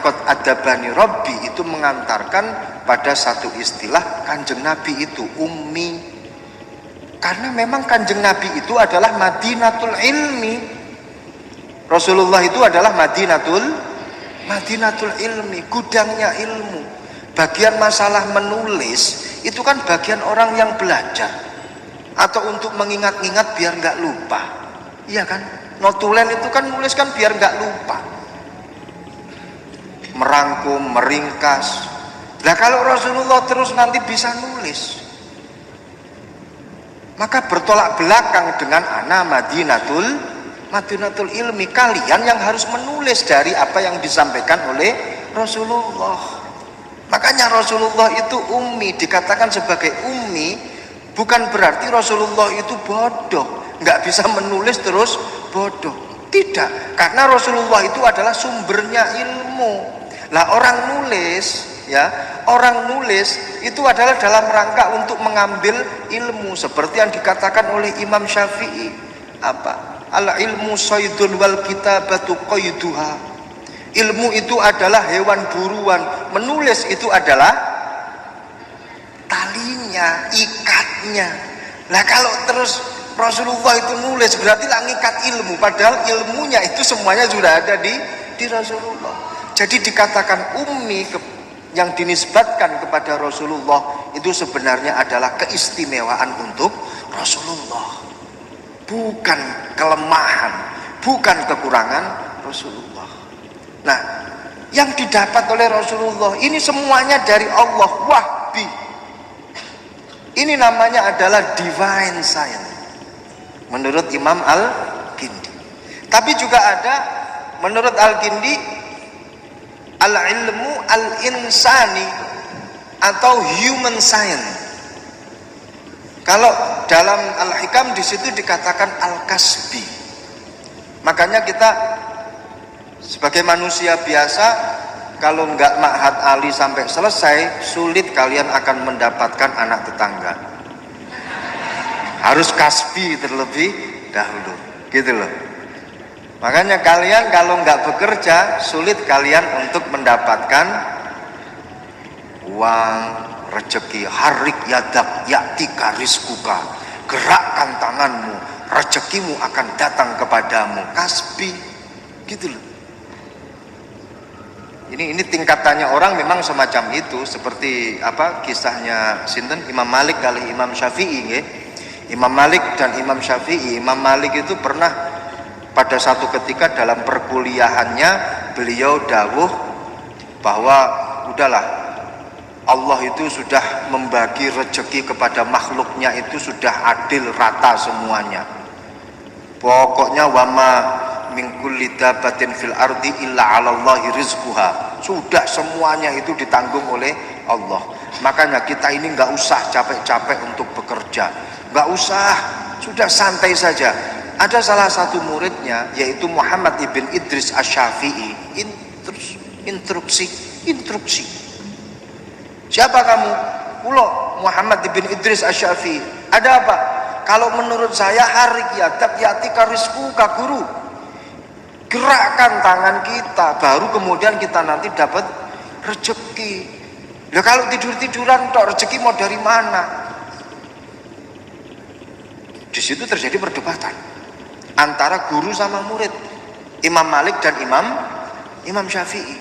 qad adabani Rabbi itu mengantarkan pada satu istilah Kanjeng Nabi itu ummi. Karena memang Kanjeng Nabi itu adalah Madinatul Ilmi. Rasulullah itu adalah Madinatul Ilmi, gudangnya ilmu. Bagian masalah menulis itu kan bagian orang yang belajar atau untuk mengingat-ingat biar nggak lupa, iya kan? Notulen itu kan nulis kan biar nggak lupa, merangkum, meringkas. Nah kalau Rasulullah terus nanti bisa nulis, maka bertolak belakang dengan ana Madinatul Ilmi. Kalian yang harus menulis dari apa yang disampaikan oleh Rasulullah. Makanya Rasulullah itu ummi, dikatakan sebagai ummi bukan berarti Rasulullah itu bodoh, nggak bisa menulis terus bodoh. Tidak, karena Rasulullah itu adalah sumbernya ilmu. Lah orang nulis itu adalah dalam rangka untuk mengambil ilmu, seperti yang dikatakan oleh Imam Syafi'i, al ilmu saydun wal kitabatu qayduha. Ilmu itu adalah hewan buruan, menulis itu adalah talinya, ikatnya. Nah kalau terus Rasulullah itu nulis berarti lah ngikat ilmu, padahal ilmunya itu semuanya sudah ada di Rasulullah. Jadi dikatakan ummi yang dinisbatkan kepada Rasulullah itu sebenarnya adalah keistimewaan untuk Rasulullah, bukan kelemahan, bukan kekurangan Rasulullah. Nah, yang didapat oleh Rasulullah ini semuanya dari Allah, wahbi. Ini namanya adalah divine science menurut Imam Al-Kindi. Tapi juga ada menurut Al-Kindi al-ilmu al-insani atau human science. Kalau dalam Al-Hikam di situ dikatakan al-kasbi. Makanya kita sebagai manusia biasa, kalau nggak ma'had ali sampai selesai, sulit kalian akan mendapatkan anak tetangga. Harus kasbi terlebih dahulu, gitu loh. Makanya kalian kalau nggak bekerja, sulit kalian untuk mendapatkan uang, rezeki. Harik yadak yaktika rizkuka, gerakkan tanganmu, rezekimu akan datang kepadamu. Kasbi, gitu loh. Ini tingkatannya orang memang semacam itu, seperti kisahnya sinten Imam Malik kali Imam Syafi'i, nggih. Imam Malik dan Imam Syafi'i. Imam Malik itu pernah pada satu ketika dalam perkuliahannya beliau dawuh bahwa udahlah, Allah itu sudah membagi rezeki kepada makhluknya itu sudah adil rata semuanya. Pokoknya wama min kulli dabatin fil ardi illa 'alallahi rizquha. Sudah semuanya itu ditanggung oleh Allah. Makanya kita ini nggak usah capek-capek untuk bekerja, nggak usah, sudah santai saja. Ada salah satu muridnya yaitu Muhammad ibn Idris Asy-Syafi'i. Instruksi. Siapa kamu? Ulo Muhammad ibn Idris Asy-Syafi'i. Ada apa? Kalau menurut saya harik yadak yatika rizquka guru. Gerakkan tangan kita, baru kemudian kita nanti dapat rezeki. Nah kalau tidur-tiduran tok, rezeki mau dari mana? Di situ terjadi perdebatan antara guru sama murid, Imam Malik dan Imam Syafi'i,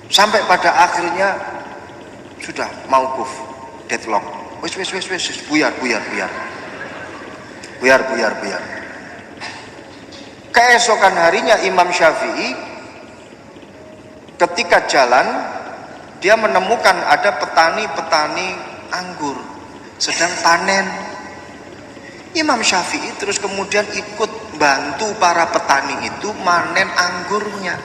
sampai pada akhirnya sudah mauquf, deadlock. Wis, buyar. Keesokan harinya Imam Syafi'i ketika jalan, dia menemukan ada petani anggur sedang panen. Imam Syafi'i terus kemudian ikut bantu para petani itu manen anggurnya.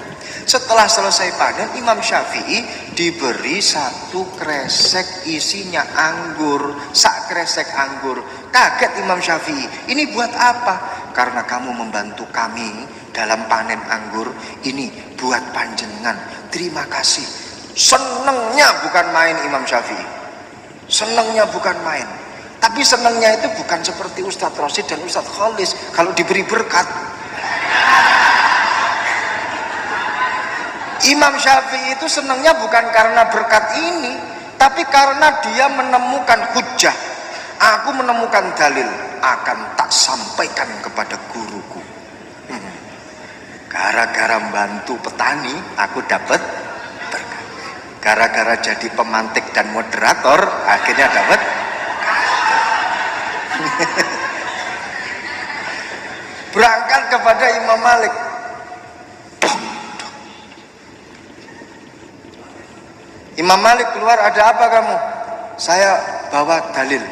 Setelah selesai panen, Imam Syafi'i diberi satu kresek isinya anggur, sak kresek anggur. Kaget Imam Syafi'i, ini buat apa? Karena kamu membantu kami dalam panen anggur, ini buat panjenengan, terima kasih. Senengnya bukan main Imam Syafi'i. Senangnya bukan main. Tapi senangnya itu bukan seperti Ustadz Rosid dan Ustadz Khalis kalau diberi berkat. Imam Syafi'i itu senangnya bukan karena berkat ini, tapi karena dia menemukan hujjah. Aku menemukan dalil, akan tak sampaikan kepada guruku. Gara-gara membantu petani, aku dapat berkat. Gara-gara jadi pemantik dan moderator, akhirnya dapat. Berangkat kepada Imam Malik. Imam Malik keluar, ada apa kamu? Saya bawa dalil,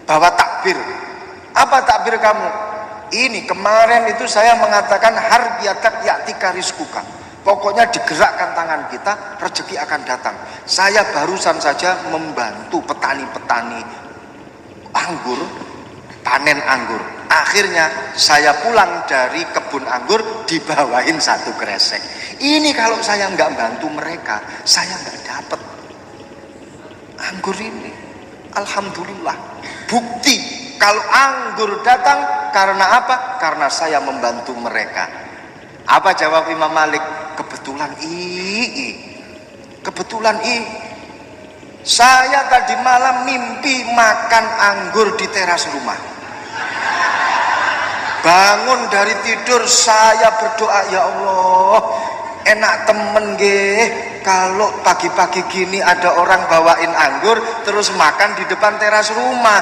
bawa takbir. Apa takbir kamu? Ini kemarin itu saya mengatakan harbiyatak ya'tika rizquka. Pokoknya digerakkan tangan kita, rezeki akan datang. Saya barusan saja membantu petani-petani anggur, panen anggur. Akhirnya saya pulang dari kebun anggur dibawain 1 kresek. Ini kalau saya nggak bantu mereka, saya nggak dapat anggur ini. Alhamdulillah. Bukti kalau anggur datang karena apa? Karena saya membantu mereka. Apa jawab Imam Malik? Kebetulan kebetulan saya tadi malam mimpi makan anggur di teras rumah. Bangun dari tidur saya berdoa, ya Allah, enak temen nggih kalau pagi-pagi gini ada orang bawain anggur terus makan di depan teras rumah.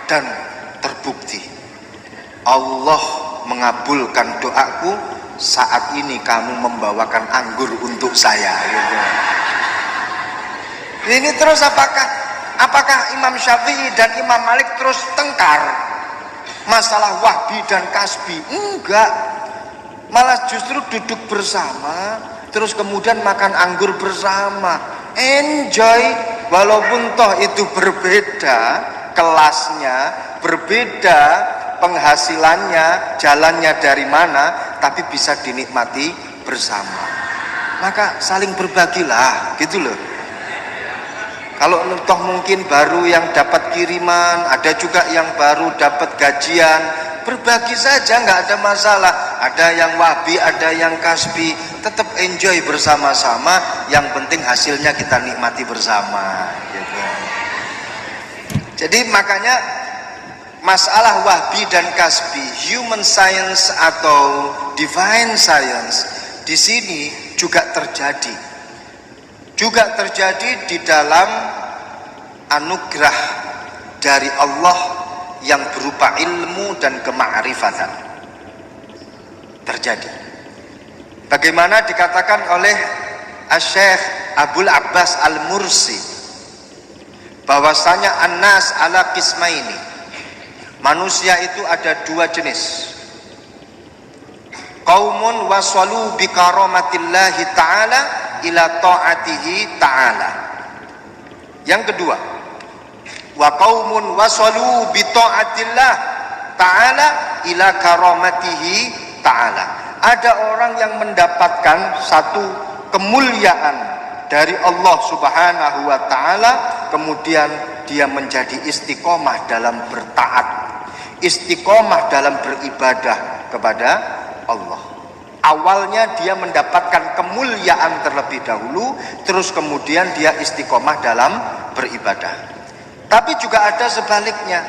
Dan terbukti Allah mengabulkan doaku, saat ini kamu membawakan anggur untuk saya gitu. Ini terus apakah Imam Syafi'i dan Imam Malik terus tengkar masalah Wahbi dan Kasbi? Enggak, malah justru duduk bersama, terus kemudian makan anggur bersama, enjoy. Walaupun toh itu berbeda kelasnya, berbeda penghasilannya, jalannya dari mana, tapi bisa dinikmati bersama. Maka saling berbagilah, gitu loh. Kalau toh mungkin baru yang dapat kiriman, ada juga yang baru dapat gajian, berbagi saja, nggak ada masalah. Ada yang Wahbi, ada yang Kasbi, tetap enjoy bersama-sama. Yang penting hasilnya kita nikmati bersama. Gitu. Jadi makanya masalah Wahbi dan Kasbi, human science atau divine science, di sini juga terjadi. Juga terjadi di dalam anugerah dari Allah yang berupa ilmu dan kema'rifatan. Terjadi. Bagaimana dikatakan oleh Asy-Syaikh Abul Abbas Al-Mursi, bahwasanya an-nas ala qismaini. Manusia itu ada 2 jenis. Qaumun wasalu bi karamatillahi ta'ala ila ta'atihi ta'ala. Yang kedua, wa qaumun wasalu bi ta'atillah ta'ala ila karamatihi ta'ala. Ada orang yang mendapatkan satu kemuliaan dari Allah Subhanahu wa taala, kemudian dia menjadi istiqomah dalam bertaat, istiqomah dalam beribadah kepada Allah. Awalnya dia mendapatkan kemuliaan terlebih dahulu, terus kemudian dia istiqomah dalam beribadah. Tapi juga ada sebaliknya,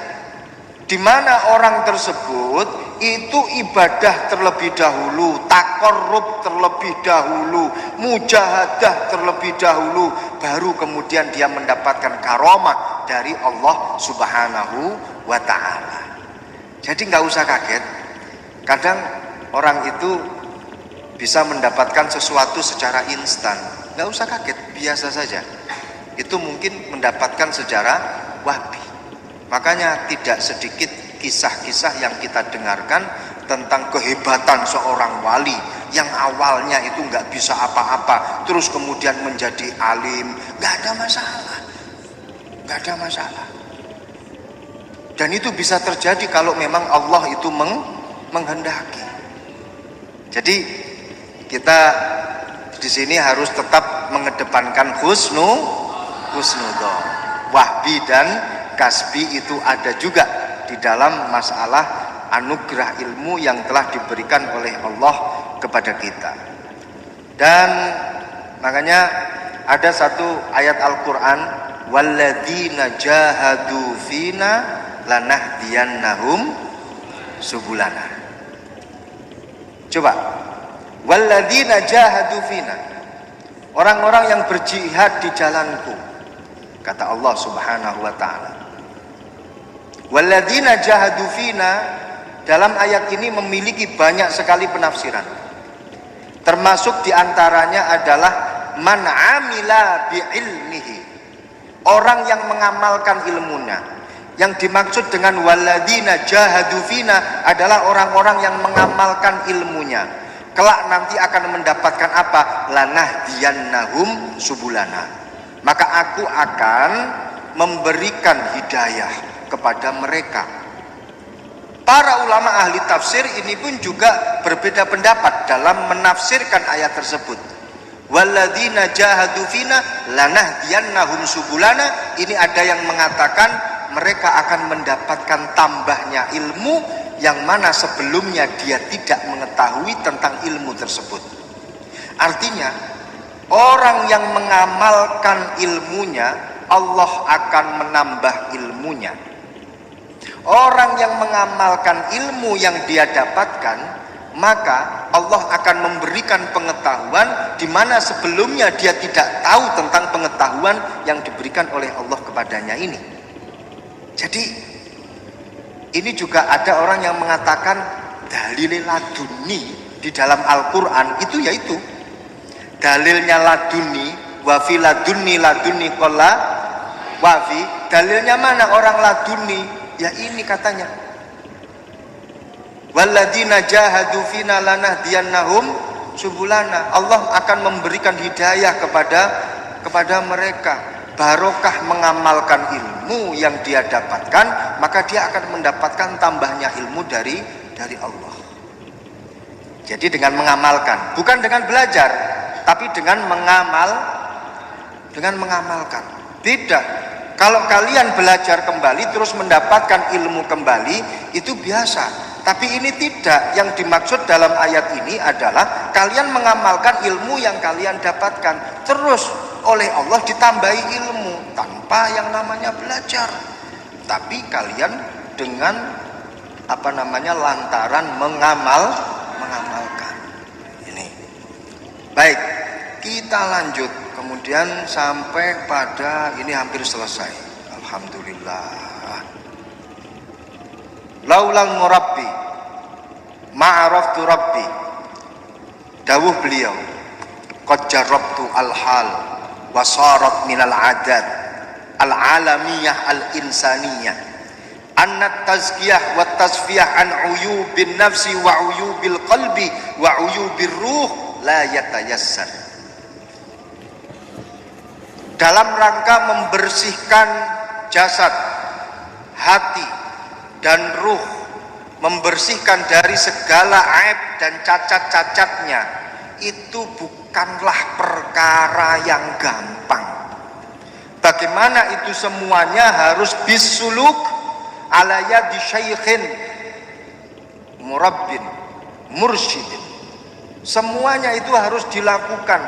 di mana orang tersebut itu ibadah terlebih dahulu, taqarrub terlebih dahulu, mujahadah terlebih dahulu, baru kemudian dia mendapatkan karomah dari Allah Subhanahu wa ta'ala. Jadi nggak usah kaget. Kadang orang itu bisa mendapatkan sesuatu secara instan, nggak usah kaget, biasa saja. Itu mungkin mendapatkan secara Wahbi. Makanya tidak sedikit kisah-kisah yang kita dengarkan tentang kehebatan seorang wali yang awalnya itu nggak bisa apa-apa, terus kemudian menjadi alim, nggak ada masalah, nggak ada masalah. Dan itu bisa terjadi kalau memang Allah itu menghendaki. Jadi kita di sini harus tetap mengedepankan husnudzon. wahbi dan kasbi itu ada juga di dalam masalah anugerah ilmu yang telah diberikan oleh Allah kepada kita. Dan makanya ada satu ayat Al-Quran, walladzina jahadu fina lanahdiyannahum subulana. Coba, walladzina jahadu fina, orang-orang yang berjihad di jalanku, kata Allah Subhanahu wa taala. Walladzina jahadu fina dalam ayat ini memiliki banyak sekali penafsiran. Termasuk diantaranya adalah man amila bi ilmihi, orang yang mengamalkan ilmunya. Yang dimaksud dengan walladzina jahadu fina adalah orang-orang yang mengamalkan ilmunya. Kelak nanti akan mendapatkan apa? Lanahdiyannahum subulana. Maka aku akan memberikan hidayah kepada mereka. Para ulama ahli tafsir ini pun juga berbeda pendapat dalam menafsirkan ayat tersebut. Walladzina jahadu fina lanahdiyannahum subulana. Ini ada yang mengatakan mereka akan mendapatkan tambahnya ilmu yang mana sebelumnya dia tidak mengetahui tentang ilmu tersebut. Artinya orang yang mengamalkan ilmunya, Allah akan menambah ilmunya. Orang yang mengamalkan ilmu yang dia dapatkan, maka Allah akan memberikan pengetahuan di mana sebelumnya dia tidak tahu tentang pengetahuan yang diberikan oleh Allah kepadanya ini. Jadi ini juga ada orang yang mengatakan dalil laduni di dalam Al-Quran itu yaitu dalilnya laduni, wafi laduni laduni kola wafi. Dalilnya mana orang laduni? Ya ini katanya, walladzina jahadu fina lanahdiyannahum subulana. Allah akan memberikan hidayah kepada mereka. Barokah mengamalkan ilmu yang dia dapatkan, maka dia akan mendapatkan tambahnya ilmu dari Allah. Jadi dengan mengamalkan, bukan dengan belajar, tapi dengan mengamalkan. Tidak. Kalau kalian belajar kembali terus mendapatkan ilmu kembali, itu biasa. Tapi ini tidak. Yang dimaksud dalam ayat ini adalah kalian mengamalkan ilmu yang kalian dapatkan. Terus oleh Allah ditambahi ilmu tanpa yang namanya belajar. Tapi kalian dengan lantaran mengamalkan. Ini. Baik, kita lanjut. Kemudian sampai pada ini hampir selesai. Alhamdulillah. Laulal murabbi ma'araftu rabbi. Dawuh beliau, qad jarabtu al-hal wasarat minal adat al-alamiyah al-insaniyah annat tazkiyah wa tasfiyah an uyubin nafsi wa uyubil qalbi wa uyubir ruh la yatayassar. Dalam rangka membersihkan jasad, hati, dan ruh, membersihkan dari segala aib dan cacat-cacatnya, itu bukanlah perkara yang gampang. Bagaimana itu semuanya harus bisuluk ala yadi syaikhin murabbin mursyidin. Semuanya itu harus dilakukan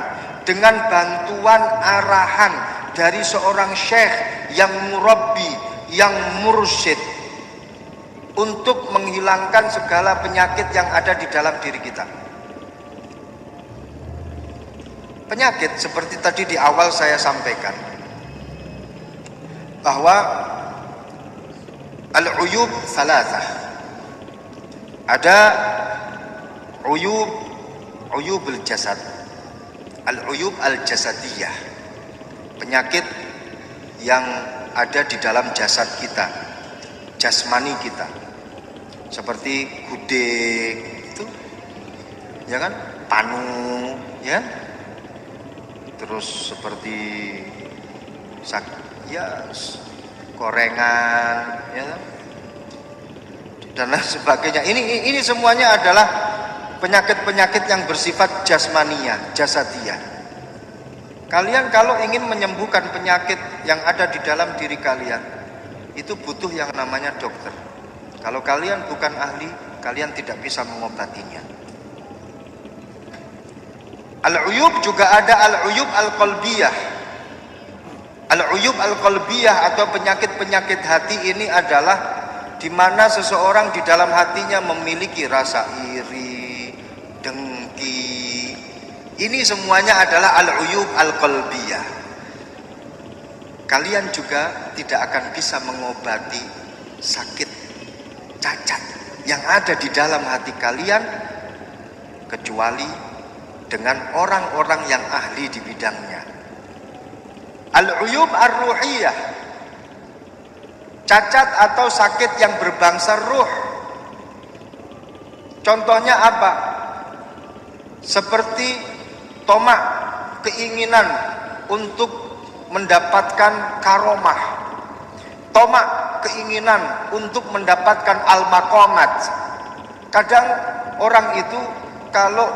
dengan bantuan arahan dari seorang syekh yang murabbi, yang mursyid, untuk menghilangkan segala penyakit yang ada di dalam diri kita. Penyakit seperti tadi di awal saya sampaikan, bahwa al-uyub thalathah. Ada uyubul jasad, al-uyub al-jasadiyah, penyakit yang ada di dalam jasad kita, jasmani kita, seperti gudeg itu, ya kan, panu, ya, terus seperti gorengan, ya, dan lain sebagainya. Ini semuanya adalah penyakit-penyakit yang bersifat jasmaniyah, jasadiyah. Kalian kalau ingin menyembuhkan penyakit yang ada di dalam diri kalian, itu butuh yang namanya dokter. Kalau kalian bukan ahli, kalian tidak bisa mengobatinya. Al-uyub juga ada al-uyub al-qalbiyah. Al-uyub al-qalbiyah atau penyakit-penyakit hati ini adalah di mana seseorang di dalam hatinya memiliki rasa iri, dengki. Ini semuanya adalah al-uyub al-qalbiyah. Kalian juga tidak akan bisa mengobati sakit, cacat yang ada di dalam hati kalian kecuali dengan orang-orang yang ahli di bidangnya. Al-uyub ar-ruhiyah, cacat atau sakit yang berbangsa ruh. Contohnya apa? Seperti tomak, keinginan untuk mendapatkan karomah. Tomak, keinginan untuk mendapatkan al-maqamat. Kadang orang itu kalau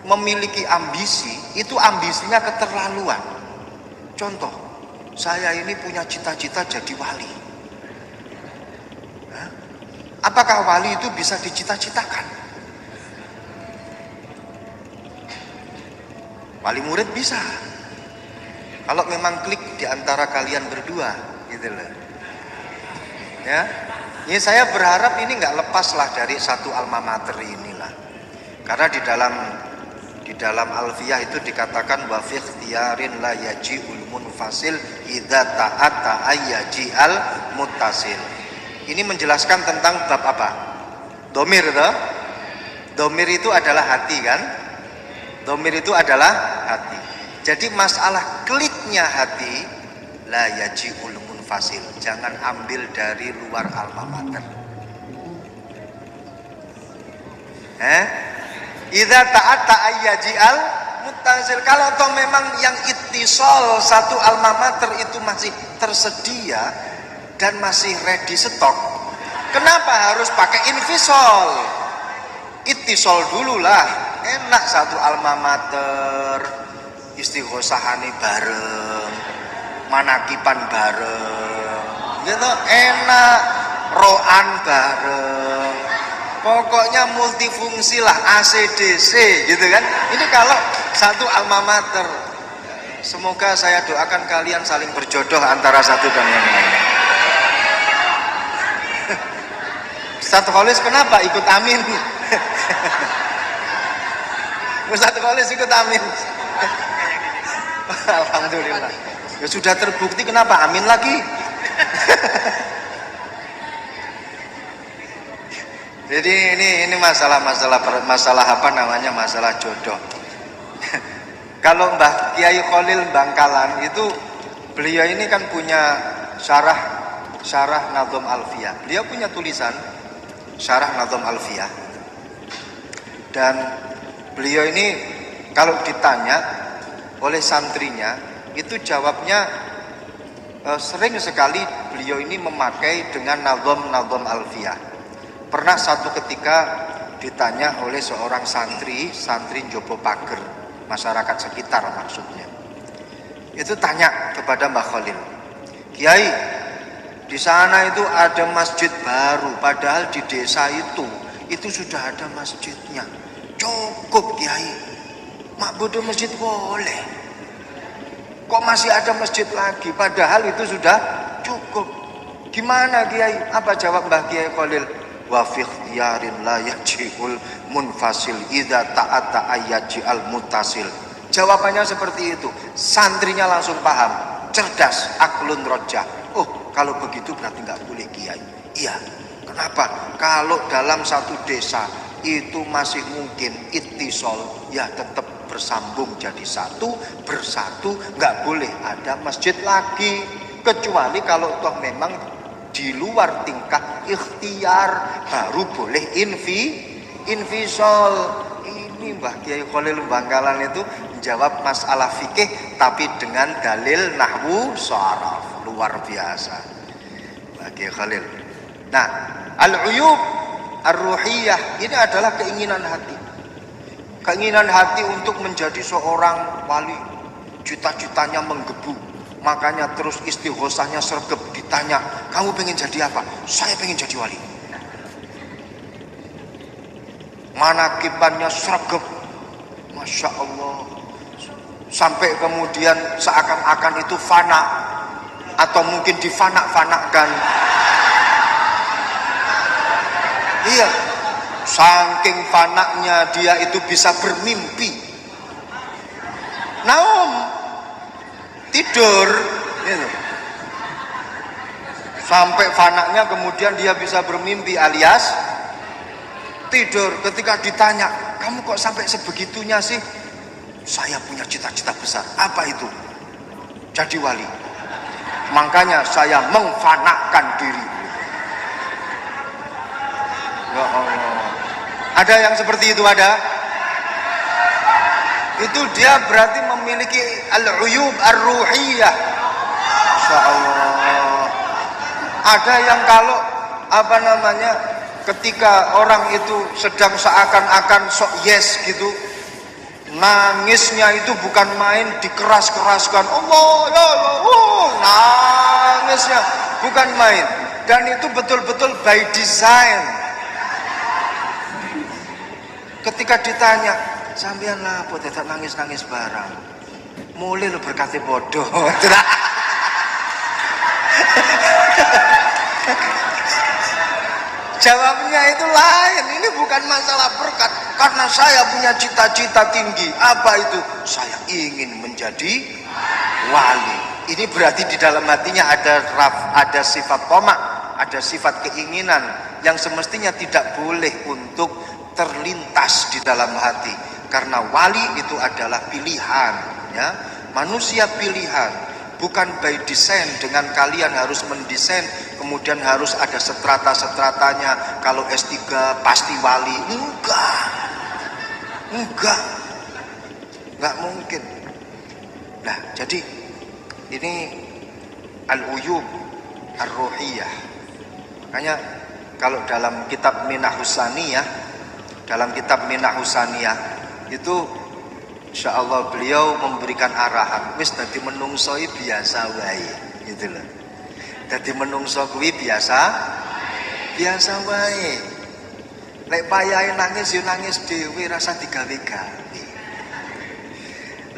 memiliki ambisi, itu ambisinya keterlaluan. Contoh, saya ini punya cita-cita jadi wali. Hah? Apakah wali itu bisa dicita-citakan? Wali murid bisa. Kalau memang klik di antara kalian berdua, gitu loh. Ya, ini saya berharap ini nggak lepaslah dari satu alma mater inilah. Karena di dalam Alfiyah itu dikatakan wa fi ikhtiyarin la yaji'ul munfasil idza ta'ata ayyaji al muttasil. Ini menjelaskan tentang bab apa? Domir toh? Domir itu adalah hati kan? Domir itu adalah hati. Jadi masalah kliknya hati la yaji'ul munfasil. Jangan ambil dari luar alma mater. Idza ta'atta ayyaji'al muttasil. Kalau toh memang yang ittisal satu alma mater itu masih tersedia dan masih ready stock, kenapa harus pakai invisol? Ittisal dululah. Enak satu alma mater, istighosahane bareng, manakipan bareng, gitu enak, roan bareng, pokoknya multifungsi lah, ACDC gitu kan. Ini kalau satu alma mater. Semoga saya doakan kalian saling berjodoh antara satu dan yang lain. Ustaz Kholis kenapa ikut amin? Ustaz Kholis ikut amin. Alhamdulillah. Ya sudah terbukti, kenapa amin lagi? Jadi ini masalah apa namanya, masalah jodoh. Kalau Mbah Kiai Khalil Bangkalan itu, beliau ini kan punya syarah Nadhom Alfiyah. Beliau punya tulisan syarah Nadhom Alfiyah. Dan beliau ini kalau ditanya oleh santrinya, itu jawabnya sering sekali beliau ini memakai dengan Nadhom Alfiyah. Pernah satu ketika ditanya oleh seorang santri Jopo Pager, masyarakat sekitar maksudnya. Itu tanya kepada Mbah Khalil, Kiai, di sana itu ada masjid baru, padahal di desa itu sudah ada masjidnya. Cukup Kiai, mak bodoh masjid boleh. Kok masih ada masjid lagi, padahal itu sudah cukup. Gimana Kiai? Apa jawab Mbah Kiai Khalil? Wa fi ikhtiyarin la yaji'ul munfasil idza ta'ata ayyaji'al muttasil. Jawabannya seperti itu. Santrinya langsung paham, cerdas, aklun rojah. Oh, kalau begitu berarti nggak boleh Kiai. Iya. Kenapa? Kalau dalam satu desa itu masih mungkin ittisal, ya tetap bersambung jadi satu, bersatu, nggak boleh ada masjid lagi. Kecuali kalau toh memang di luar tingkat ikhtiar baru boleh invisol. Ini Mbah Kiai Khalil Bangkalan itu menjawab masalah fikih tapi dengan dalil nahwu sharaf, luar biasa Mbah Kiai Khalil. Nah, al-uyub ar-ruhiyah ini adalah keinginan hati. Keinginan hati untuk menjadi seorang wali, cita-citanya menggebu, makanya terus istighosahnya sregep. Ditanya, kamu pengen jadi apa? Saya pengen jadi wali. Manakibannya sregep, Masya Allah, sampai kemudian seakan-akan itu fana, atau mungkin difanak-fanakkan. Iya, saking fanaknya dia itu bisa bermimpi. Naum, tidur, gitu. Sampai fanaknya kemudian dia bisa bermimpi alias tidur. Ketika ditanya, kamu kok sampai sebegitunya sih? Saya punya cita-cita besar. Apa itu? Jadi wali. Makanya saya mengfanakkan diri. Ya Allah. Ada yang seperti itu, ada? Itu dia berarti memiliki al-uyub ar-ruhiyah. Masya Allah. Ada yang kalau ketika orang itu sedang seakan-akan sok yes gitu, nangisnya itu bukan main, dikeras-keraskan, Allah ya Allah, nangisnya bukan main, dan itu betul-betul by design. Ketika ditanya, sampean lah apa tidak nangis-nangis barang, mulai lo berkati bodoh. Jawabnya itu lain. Ini bukan masalah berkat, karena saya punya cita-cita tinggi. Apa itu? Saya ingin menjadi wali. Ini berarti di dalam hatinya ada sifat tomak, ada sifat keinginan yang semestinya tidak boleh untuk terlintas di dalam hati. Karena wali itu adalah pilihan, ya, manusia pilihan. Bukan by design dengan kalian harus mendesain, kemudian harus ada strata-stratanya. Kalau S3 pasti wali. Enggak mungkin. Nah, jadi ini al-uyub ar-ruhiyah. Makanya kalau dalam kitab Minah Husaniyah, itu insya Allah beliau memberikan arahan, wis dadi menungsoi biasa wae, gitu loh. Dadi menungso kuwi biasa wae. Lek payahe nangis yo nangis dhewe, rasa digawe-gawe.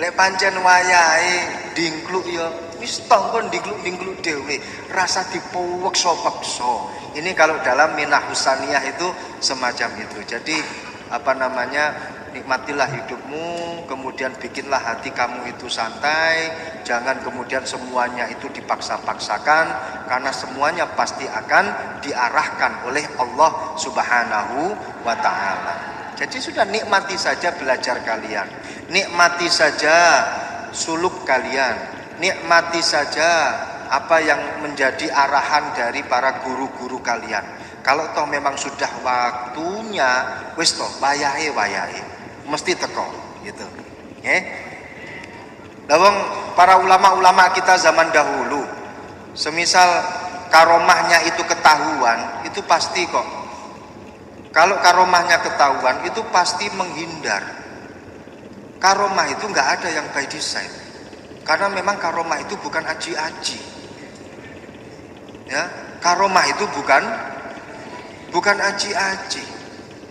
Lek pancen wayahe dingkluk yo wis tongkon dingkluk dhewe, rasa dipeksa-peksa. Ini kalau dalam Minah Husaniyah itu semacam itu. Jadi nikmatilah hidupmu, kemudian bikinlah hati kamu itu santai, jangan kemudian semuanya itu dipaksa-paksakan, karena semuanya pasti akan diarahkan oleh Allah Subhanahu wa ta'ala. Jadi sudah nikmati saja belajar kalian, nikmati saja suluk kalian, nikmati saja apa yang menjadi arahan dari para guru-guru kalian. Kalau toh memang sudah waktunya, wis toh wayahe mesti teko gitu. Nggih. Lawang para ulama-ulama kita zaman dahulu, semisal karomahnya itu ketahuan, itu pasti kok. Kalau karomahnya ketahuan itu pasti menghindar. Karomah itu nggak ada yang by design. Karena memang karomah itu bukan aji-aji. Ya, karomah itu bukan aji-aji.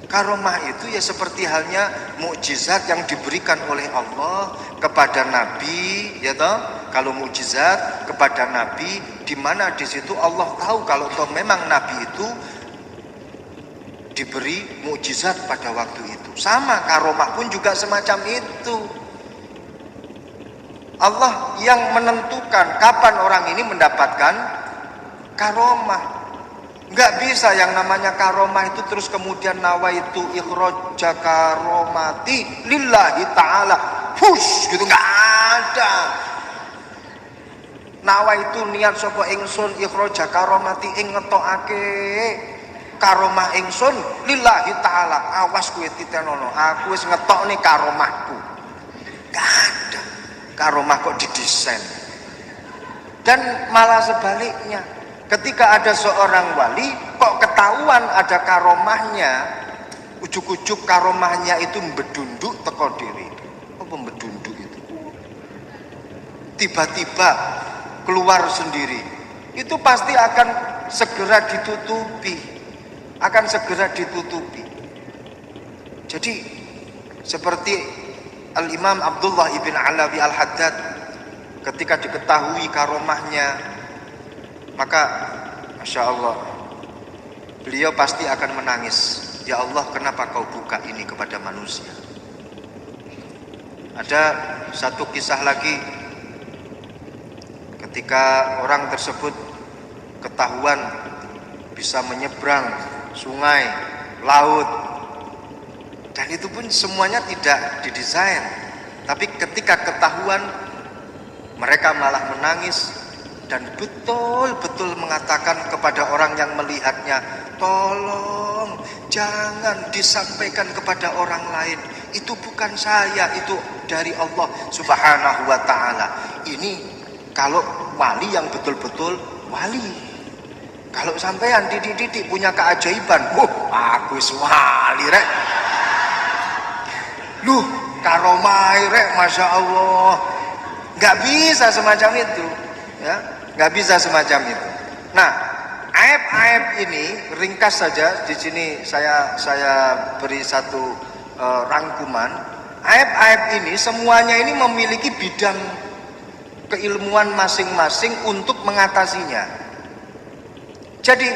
Karomah itu ya seperti halnya mukjizat yang diberikan oleh Allah kepada Nabi, ya toh. Kalau mukjizat kepada Nabi, di mana di situ Allah tahu kalau toh memang Nabi itu diberi mukjizat pada waktu itu. Sama karomah pun juga semacam itu. Allah yang menentukan kapan orang ini mendapatkan karomah. Enggak bisa yang namanya karomah itu terus kemudian nawaitu ikhraja karomati lillahi ta'ala, hush gitu, enggak ada. Nawaitu niat sapa ingsun ikhraja karomati ing ngetokake karomah ingsun lillahi ta'ala, awas kowe titenono, aku wis ngetokne karomahku. Enggak ada. Karomah kok didesain. Dan malah sebaliknya, ketika ada seorang wali kok ketahuan ada karomahnya, ujuk-ujuk karomahnya itu bedunduk teko diri. Apa bedunduk itu? tiba-tiba keluar sendiri, itu pasti akan segera ditutupi, Jadi seperti Al-Imam Abdullah ibn Alawi Al-Haddad, ketika diketahui karomahnya, maka Masya Allah, beliau pasti akan menangis. Ya Allah, kenapa kau buka ini kepada manusia? Ada satu kisah lagi, ketika orang tersebut ketahuan bisa menyeberang sungai, laut, dan itu pun semuanya tidak didesain, tapi ketika ketahuan mereka malah menangis dan betul-betul mengatakan kepada orang yang melihatnya, tolong jangan disampaikan kepada orang lain, itu bukan saya, itu dari Allah Subhanahu wa ta'ala. Ini kalau wali yang betul-betul wali. Kalau sampean didik-didik punya keajaiban, aku wali rek, karomai rek, Masya Allah. Gak bisa semacam itu, ya, gak bisa semacam itu. Nah, aib-aib ini ringkas saja di sini saya beri satu rangkuman. Aib-aib ini semuanya ini memiliki bidang keilmuan masing-masing untuk mengatasinya. Jadi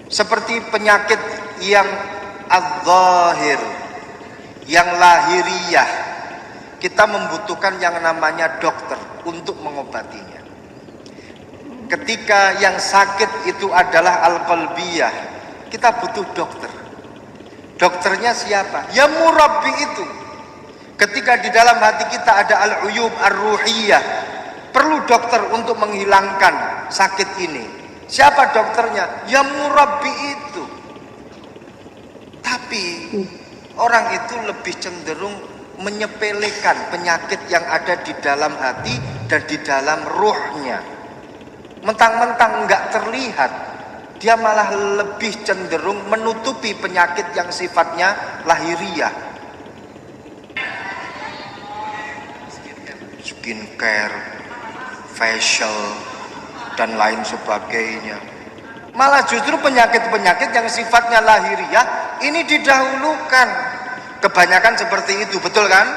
seperti penyakit yang adzahir, yang lahiriah, kita membutuhkan yang namanya dokter untuk mengobatinya. Ketika yang sakit itu adalah al-qalbiyah, kita butuh dokter. Dokternya siapa? Ya murabbi itu. Ketika di dalam hati kita ada al-uyub ar-ruhiyah, perlu dokter untuk menghilangkan sakit ini. Siapa dokternya? Ya murabbi itu. Tapi orang itu lebih cenderung menyepelekan penyakit yang ada di dalam hati dan di dalam ruhnya. Mentang-mentang enggak terlihat, dia malah lebih cenderung menutupi penyakit yang sifatnya lahiriah. Skincare, facial, dan lain sebagainya. Malah justru penyakit-penyakit yang sifatnya lahiriah ini didahulukan. Kebanyakan seperti itu, betul kan?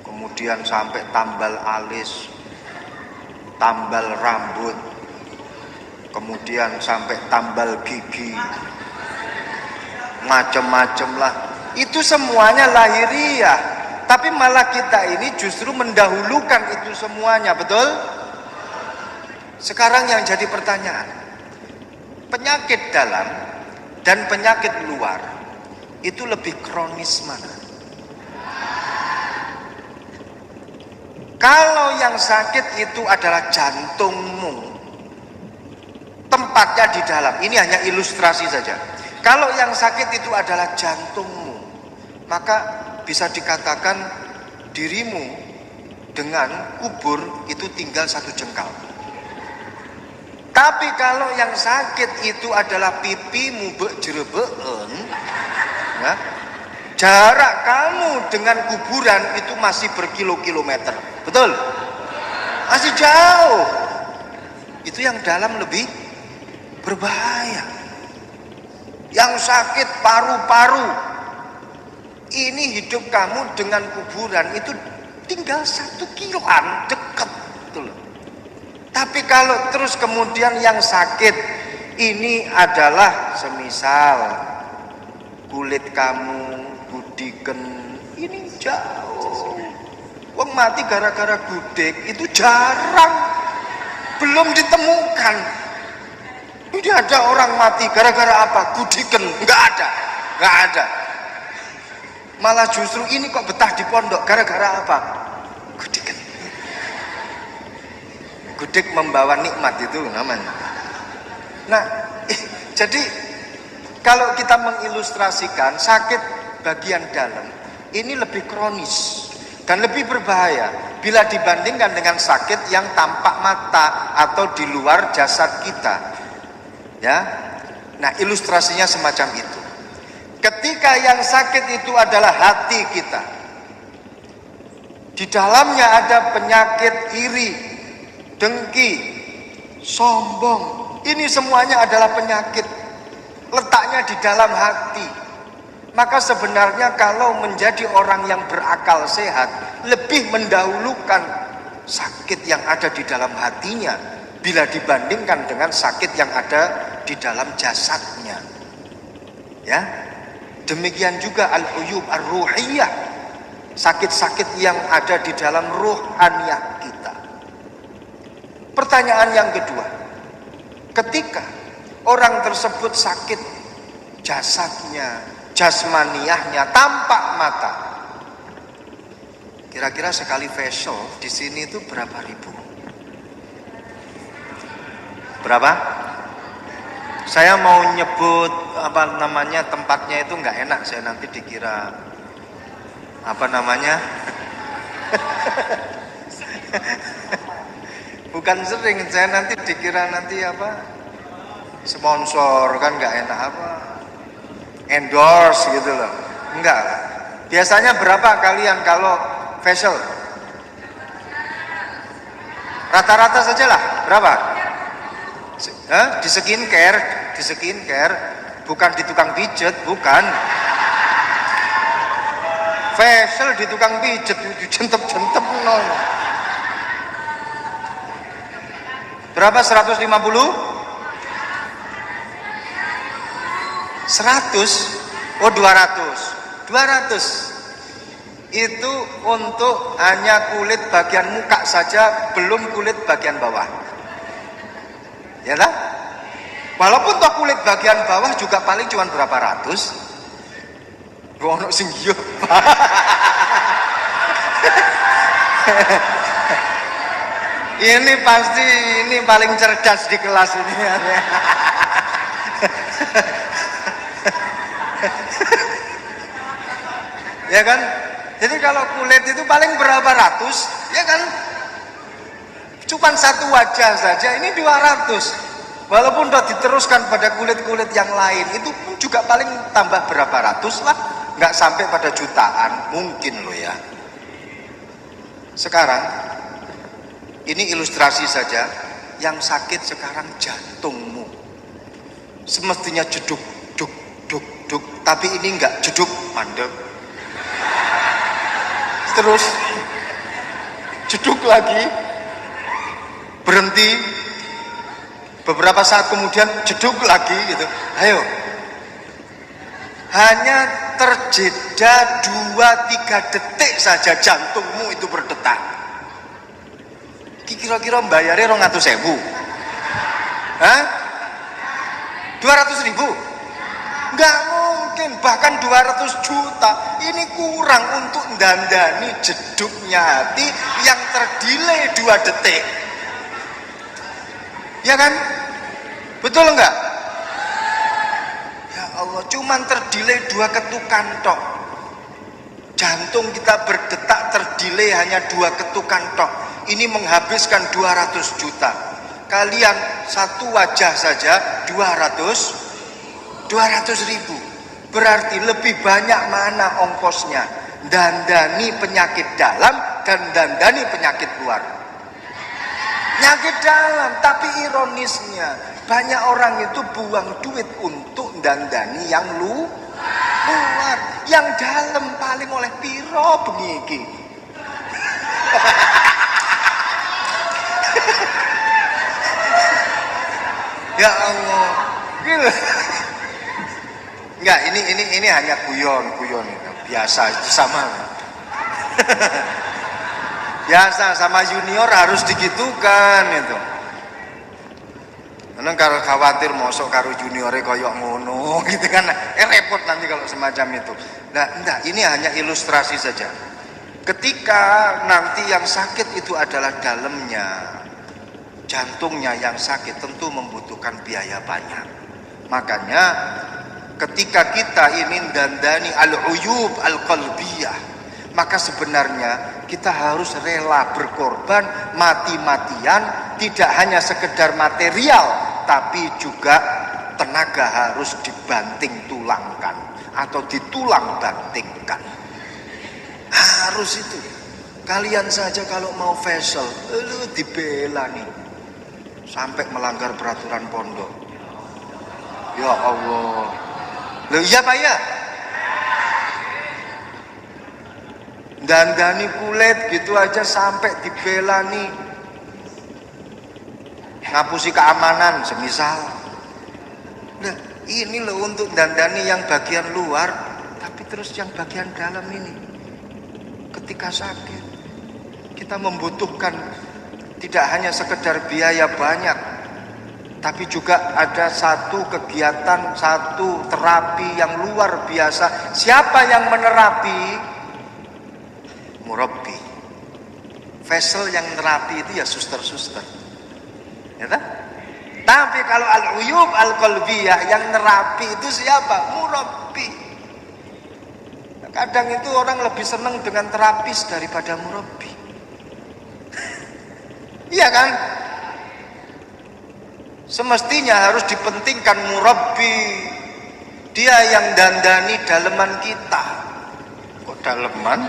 Kemudian sampai tambal alis, tambal rambut, kemudian sampai tambal gigi, macem-macem lah. Itu semuanya lahiriah, tapi malah kita ini justru mendahulukan itu semuanya, betul? Sekarang yang jadi pertanyaan, penyakit dalam dan penyakit luar itu lebih kronis mana? Kalau yang sakit itu adalah jantungmu, tempatnya di dalam, ini hanya ilustrasi saja. Kalau yang sakit itu adalah jantungmu, maka bisa dikatakan dirimu dengan kubur itu tinggal satu jengkal. Tapi kalau yang sakit itu adalah pipimu jerebeen, ya, jarak kamu dengan kuburan itu masih berkilo-kilometer, betul? Masih jauh. Itu yang dalam lebih berbahaya. Yang sakit paru-paru, ini hidup kamu dengan kuburan itu tinggal 1 kiloan, dekat, betul. Tapi kalau terus kemudian yang sakit ini adalah semisal kulit kamu gudiken, ini jauh. Wong mati gara-gara gudeg itu jarang, belum ditemukan. Ini ada orang mati gara-gara apa? Gudiken, nggak ada. Malah justru ini kok betah di pondok gara-gara apa? Gudiken. Gudeg membawa nikmat itu namanya. Nah, jadi kalau kita mengilustrasikan sakit bagian dalam ini lebih kronis dan lebih berbahaya bila dibandingkan dengan sakit yang tampak mata atau di luar jasad kita. Ya. Nah, ilustrasinya semacam itu. Ketika yang sakit itu adalah hati kita, Di dalamnya ada penyakit iri, dengki, sombong. Ini semuanya adalah penyakit. Letaknya di dalam hati. Maka sebenarnya kalau menjadi orang yang berakal sehat, lebih mendahulukan sakit yang ada di dalam hatinya bila dibandingkan dengan sakit yang ada di dalam jasadnya. Ya. Demikian juga al-uyub ar-ruhiyah, sakit-sakit yang ada di dalam ruhaniyah kita. Pertanyaan yang kedua, ketika orang tersebut sakit jasadnya, jasmaniyahnya, tampak mata, kira-kira sekali facial di sini itu berapa ribu? Berapa? Saya mau nyebut apa namanya tempatnya itu nggak enak, saya nanti dikira apa namanya bukan sering, saya nanti dikira nanti apa sponsor, kan nggak enak, apa endorse gitu loh. Enggak. Biasanya berapa kalian kalau facial? Rata-rata saja lah, berapa? Di skincare, bukan di tukang pijet, bukan. Facial di tukang pijet, jentep-jentep nol. Berapa? 150? 100? Oh 200. 200 itu untuk hanya kulit bagian muka saja, belum kulit bagian bawah. Ya lah, walaupun toh kulit bagian bawah juga paling cuma berapa ratus. Ono sing yo. Ini pasti ini paling cerdas di kelas ini. Ya kan? Jadi kalau kulit itu paling berapa ratus, ya kan? Cuman satu wajah saja ini 200. Walaupun sudah diteruskan pada kulit-kulit yang lain, itu pun juga paling tambah berapa ratus lah, nggak sampai pada jutaan, mungkin loh ya. Sekarang ini ilustrasi saja, yang sakit sekarang jantungmu. Semestinya jeduk, duk, duk, duk, tapi ini nggak jeduk, mandek. Terus jeduk lagi, berhenti, beberapa saat kemudian jeduk lagi gitu. Ayo, hanya terjeda 2-3 detik saja jantungmu itu berdetak. Kira-kira bayarnya 200.000, hah? 200.000? Nggak mungkin, bahkan 200 juta. Ini kurang untuk dandani jeduknya hati yang terdelay 2 detik. Ya kan? Betul enggak? Ya Allah, cuman terdelay 2 ketukan tok. Jantung kita berdetak terdelay hanya 2 ketukan tok. Ini menghabiskan 200 juta. Kalian satu wajah saja 200.000. Berarti lebih banyak mana ongkosnya? Dandani penyakit dalam dan dandani penyakit luar. Penyakit dalam, tapi ironisnya banyak orang itu buang duit untuk dandani yang luar. Yang dalam paling oleh piro bengi. Ya Allah, gitu. Enggak, ini hanya guyon itu. Biasa itu sama. Biasa sama junior harus digitukan itu. Karena kalau khawatir mosok karo juniore koyok ngono gitu kan, repot nanti kalau semacam itu. Nah, enggak, ini hanya ilustrasi saja. Ketika nanti yang sakit itu adalah dalamnya, jantungnya yang sakit, tentu membutuhkan biaya banyak. Makanya ketika kita ingin dandani al-uyub al-qalbiyah, maka sebenarnya kita harus rela berkorban mati-matian, tidak hanya sekedar material, tapi juga tenaga harus dibanting tulangkan atau ditulang bantingkan. Harus itu. Kalian saja kalau mau facial, lu dibela nih. Sampai melanggar peraturan pondok. Ya Allah. Loh iya Pak ya? Dandani kulit gitu aja sampai dibela nih. Ngapusi keamanan semisal. Nah, ini loh untuk dandani yang bagian luar, tapi terus yang bagian dalam ini. Ketika sakit, kita membutuhkan tidak hanya sekedar biaya banyak, tapi juga ada satu kegiatan, satu terapi yang luar biasa. Siapa yang menerapi? Murabbi. Vessel yang nerapi itu ya suster-suster. Ya tak? Tapi kalau al-uyub al-qalbiyah yang nerapi itu siapa? Murabbi. Kadang itu orang lebih senang dengan terapis daripada murabbi. Iya kan? Semestinya harus dipentingkan murabbi. Dia yang dandani daleman kita. Kok daleman?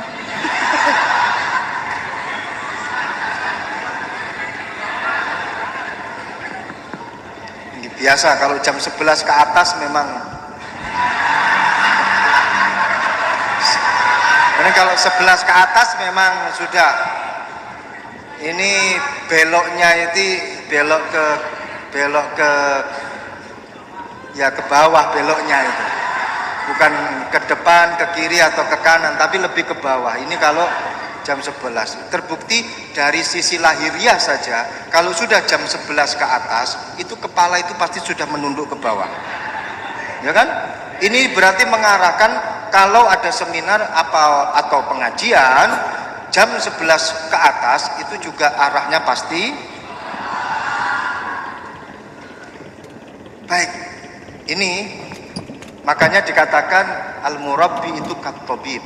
Ini biasa kalau jam 11 ke atas memang. Karena kalau 11 ke atas memang sudah. Ini beloknya itu belok ke ya ke bawah beloknya itu. Bukan ke depan, ke kiri atau ke kanan, tapi lebih ke bawah. Ini kalau jam 11. Terbukti dari sisi lahiriah saja, kalau sudah jam 11 ke atas, itu kepala itu pasti sudah menunduk ke bawah. Ya kan? Ini berarti mengarahkan kalau ada seminar atau pengajian, jam 11 ke atas, itu juga arahnya pasti. Baik, ini makanya dikatakan al-murabbi itu kat-tabib.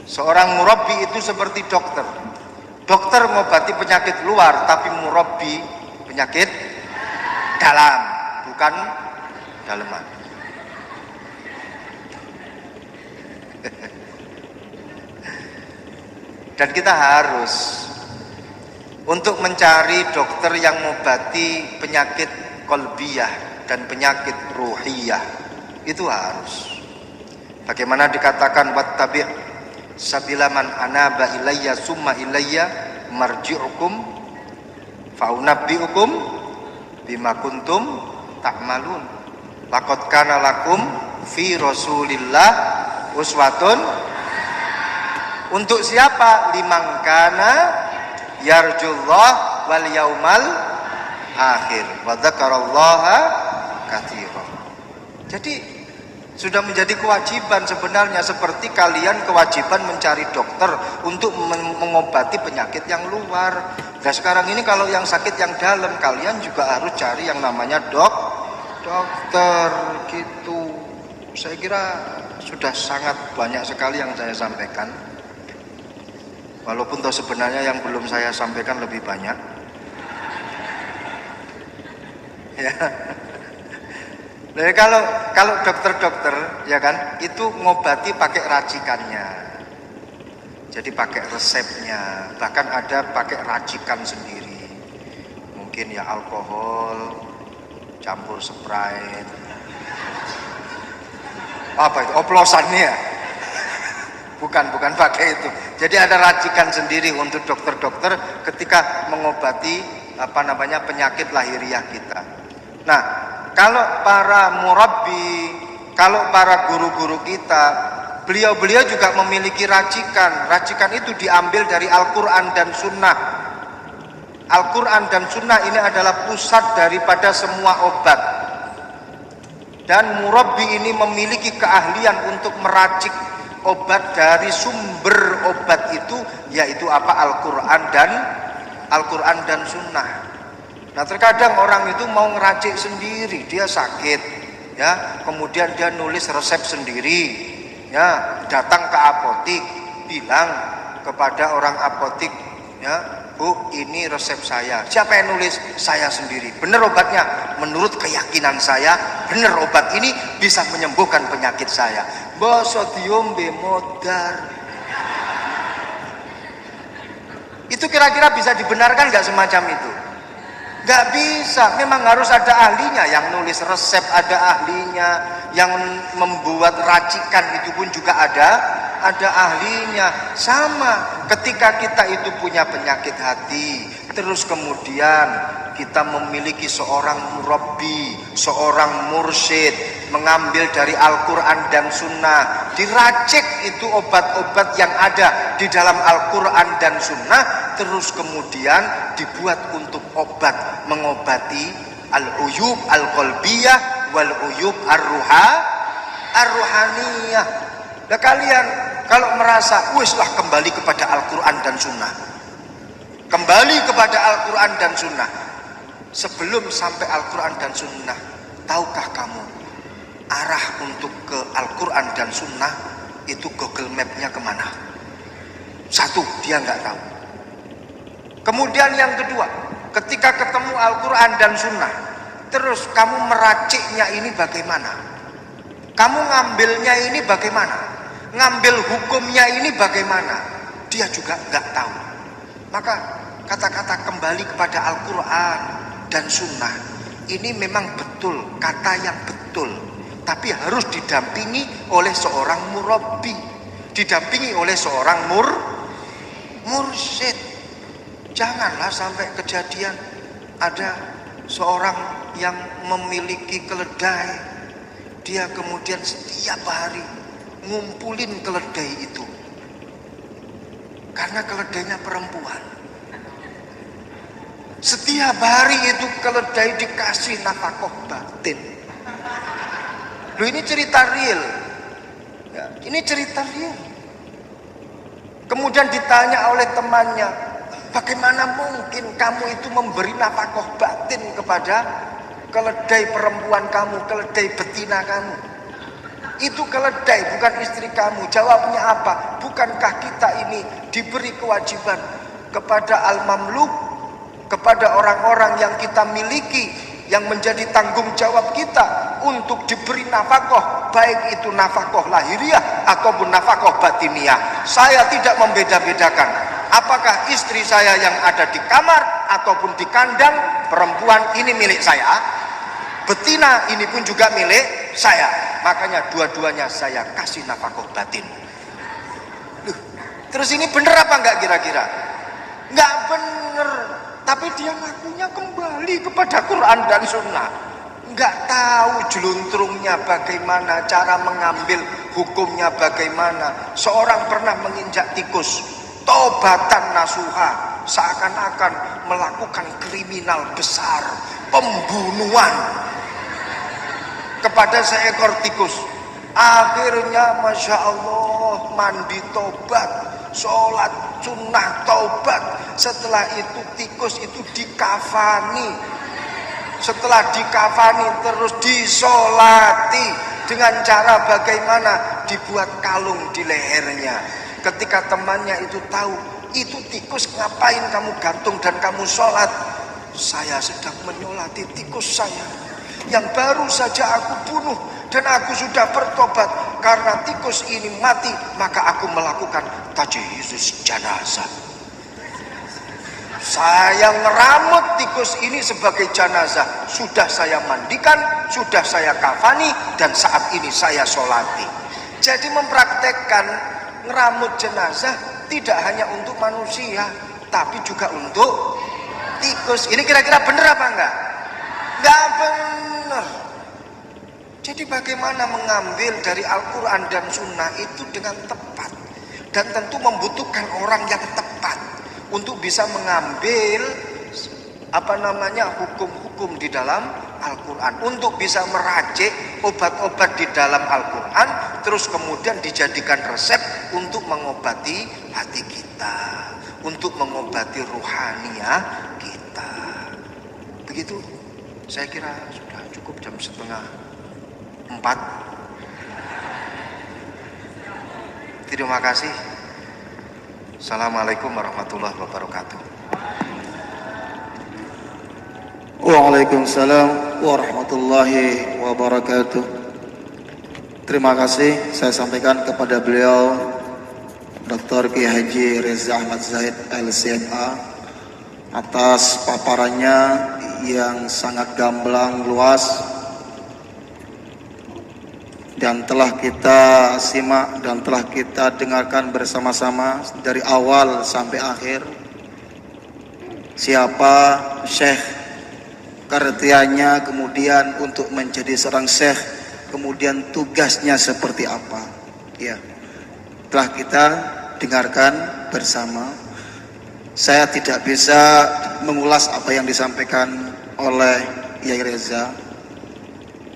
Seorang murabbi itu seperti dokter. Dokter mengobati penyakit luar, tapi murabbi penyakit dalam, bukan daleman. Dan kita harus untuk mencari dokter yang mengobati penyakit qalbiyah dan penyakit ruhiyah, itu harus. Bagaimana dikatakan wattabi' sabila man anaba ilayya summa ilayya marji'ukum faunabbi'ukum bima kuntum ta'malun. Laqad kana lakum fi Rasulillah uswatun. Untuk siapa? Liman kana yarjullah wal yaumal akhir wa dzakarallaha katsiran. Jadi sudah menjadi kewajiban sebenarnya, seperti kalian kewajiban mencari dokter untuk mengobati penyakit yang luar. Dan sekarang ini kalau yang sakit yang dalam, kalian juga harus cari yang namanya dokter gitu. Saya kira sudah sangat banyak sekali yang saya sampaikan. Walaupun toh sebenarnya yang belum saya sampaikan lebih banyak. Ya. Jadi kalau dokter-dokter ya kan itu ngobati pakai racikannya. Jadi pakai resepnya, bahkan ada pakai racikan sendiri. Mungkin ya alkohol campur Sprite. Apa itu? Oplosannya. Bukan pakai itu. Jadi ada racikan sendiri untuk dokter-dokter ketika mengobati penyakit lahiriah kita. Nah, kalau para murabbi, kalau para guru-guru kita, beliau-beliau juga memiliki racikan. Racikan itu diambil dari Al-Quran dan Sunnah. Al-Quran dan Sunnah ini adalah pusat daripada semua obat. Dan murabbi ini memiliki keahlian untuk meracik obat dari sumber obat itu, yaitu Al-Quran dan Sunnah. Nah, terkadang orang itu mau ngeracik sendiri, dia sakit, ya, kemudian dia nulis resep sendiri, ya, datang ke apotik, bilang kepada orang apotik, ya, Bu, ini resep saya. Siapa yang nulis? Saya sendiri. Benar obatnya? Menurut keyakinan saya, benar obat ini bisa menyembuhkan penyakit saya. Boso diombe modar. Itu kira-kira bisa dibenarkan nggak semacam itu? Nggak bisa, memang harus ada ahlinya. Yang nulis resep ada ahlinya, yang membuat racikan itu pun juga ada ahlinya. Sama ketika kita itu punya penyakit hati, terus kemudian kita memiliki seorang murabbi, seorang mursyid, mengambil dari Al-Quran dan Sunnah, diracik itu obat-obat yang ada di dalam Al-Quran dan Sunnah, terus kemudian dibuat untuk obat mengobati al-uyub al-qalbiyah wal uyub ar-ruhaniyah. Nah kalian kalau merasa wis lah kembali kepada Al-Quran dan Sunnah, kembali kepada Al-Quran dan Sunnah. Sebelum sampai Al-Quran dan Sunnah, tahukah kamu arah untuk ke Al-Quran dan Sunnah itu Google Map-nya kemana? Satu, dia nggak tahu. Kemudian yang kedua, ketika ketemu Al-Quran dan Sunnah, terus kamu meraciknya ini bagaimana? Kamu ngambilnya ini bagaimana? Ngambil hukumnya ini bagaimana? Dia juga nggak tahu. Maka kata-kata kembali kepada Al-Quran dan Sunnah ini memang betul, kata yang betul, tapi harus didampingi oleh seorang murabbi, didampingi oleh seorang mursyid. Janganlah sampai kejadian ada seorang yang memiliki keledai, dia kemudian setiap hari ngumpulin keledai itu karena keledainya perempuan. Setiap hari itu keledai dikasih nafkah batin. Loh, ini cerita real ya, ini cerita real. Kemudian ditanya oleh temannya, bagaimana mungkin kamu itu memberi nafkah batin kepada keledai perempuan kamu, keledai betina kamu? Itu keledai, bukan istri kamu. Jawabnya apa? Bukankah kita ini diberi kewajiban kepada al-mamluk, kepada orang-orang yang kita miliki, yang menjadi tanggung jawab kita untuk diberi nafkah, baik itu nafkah lahiriah ataupun nafkah batiniah. Saya tidak membeda-bedakan apakah istri saya yang ada di kamar ataupun di kandang, perempuan ini milik saya, betina ini pun juga milik saya. Makanya dua-duanya saya kasih nafkah batin. Loh, terus ini bener apa enggak kira-kira? Enggak bener. Tapi dia ngakunya kembali kepada Quran dan Sunnah. Enggak tahu jeluntrungnya bagaimana, cara mengambil hukumnya bagaimana. Seorang pernah menginjak tikus, taubatan nasuha, seakan-akan melakukan kriminal besar, pembunuhan kepada seekor tikus. Akhirnya Masya Allah mandi tobat, sholat sunnah taubat. Setelah itu tikus itu dikafani. Setelah dikafani terus disolati dengan cara bagaimana? Dibuat kalung di lehernya. Ketika temannya itu tahu, itu tikus ngapain kamu gantung dan kamu sholat? Saya sedang menyolati tikus saya yang baru saja aku bunuh, dan aku sudah bertobat. Karena tikus ini mati, maka aku melakukan tajhizuz janazah. Saya ngeramut tikus ini sebagai jenazah. Sudah saya mandikan, sudah saya kafani, dan saat ini saya sholati. Jadi mempraktekkan ngeramut jenazah tidak hanya untuk manusia, tapi juga untuk tikus. Ini kira-kira benar apa enggak? Enggak benar. Jadi bagaimana mengambil dari Al-Quran dan Sunnah itu dengan tepat, dan tentu membutuhkan orang yang tepat untuk bisa mengambil hukum-hukum di dalam Al-Quran, untuk bisa meracik obat-obat di dalam Al-Quran, terus kemudian dijadikan resep untuk mengobati hati kita, untuk mengobati ruhaniah kita. Begitu, saya kira sudah cukup jam 3:30. Terima kasih. Assalamualaikum warahmatullahi wabarakatuh. Waalaikumsalam warahmatullahi wabarakatuh. Terima kasih saya sampaikan kepada beliau Dr. Kiai Haji Reza Ahmad Zaid LCMA atas paparannya yang sangat gamblang, luas, dan telah kita simak dan telah kita dengarkan bersama-sama dari awal sampai akhir. Siapa syekh, kertiannya, kemudian untuk menjadi seorang syekh, kemudian tugasnya seperti apa, ya, telah kita dengarkan bersama. Saya tidak bisa mengulas apa yang disampaikan oleh Yai Reza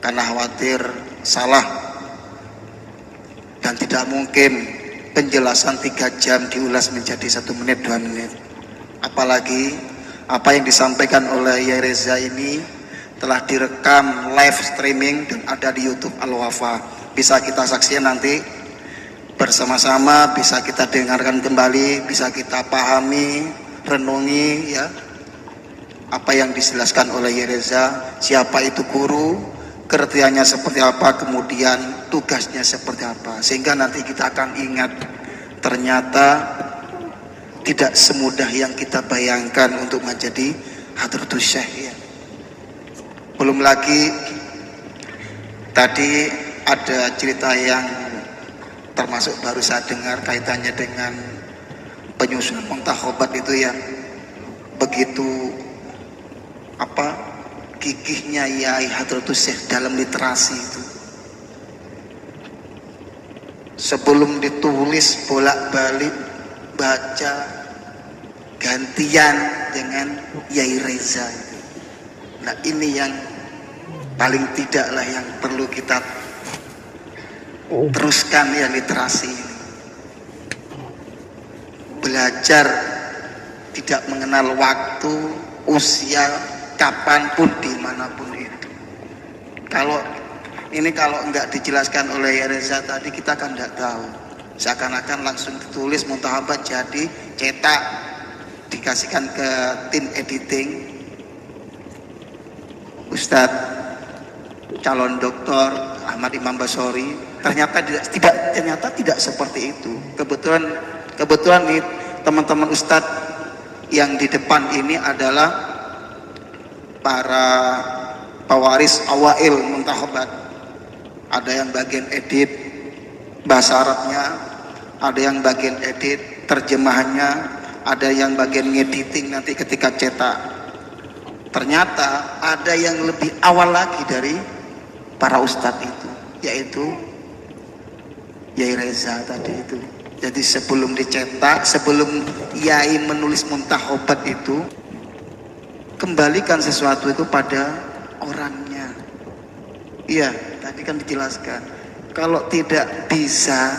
karena khawatir salah, dan tidak mungkin penjelasan 3 jam diulas menjadi 1 menit 2 menit. Apalagi apa yang disampaikan oleh Yai Reza ini telah direkam live streaming dan ada di YouTube Al-Wafa. Bisa kita saksikan nanti bersama-sama, bisa kita dengarkan kembali, bisa kita pahami, renungi, ya, apa yang dijelaskan oleh Yai Reza, siapa itu guru, kertiannya seperti apa, kemudian tugasnya seperti apa, sehingga nanti kita akan ingat ternyata tidak semudah yang kita bayangkan untuk menjadi Hadratus Syekh, ya. Belum lagi tadi ada cerita yang termasuk baru saya dengar kaitannya dengan penyusunan muntakhobat itu, yang begitu gigihnya Yai Hadratus Syekh dalam literasi itu. Sebelum ditulis bolak-balik baca gantian dengan Yai Reza itu. Nah, ini yang paling tidaklah yang perlu kita teruskan, ya, literasi ini. Belajar tidak mengenal waktu, usia, kapanpun, dimanapun itu. Kalau enggak dijelaskan oleh Yai Reza tadi, kita kan enggak tahu. Seakan-akan langsung ditulis muntakhobat jadi, cetak, dikasihkan ke tim editing. Ustadz calon doktor Ahmad Imam Basori, ternyata tidak seperti itu. Kebetulan nih teman-teman ustadz yang di depan ini adalah para pewaris awail muntakhobat. Ada yang bagian edit bahasa Arabnya, ada yang bagian edit terjemahannya, ada yang bagian ngediting nanti ketika cetak. Ternyata ada yang lebih awal lagi dari para ustadz itu, yaitu Yai Reza tadi itu. Jadi sebelum dicetak, sebelum Yai menulis muntakhobat itu, kembalikan sesuatu itu pada orangnya. Iya, tadi kan dijelaskan. Kalau tidak bisa,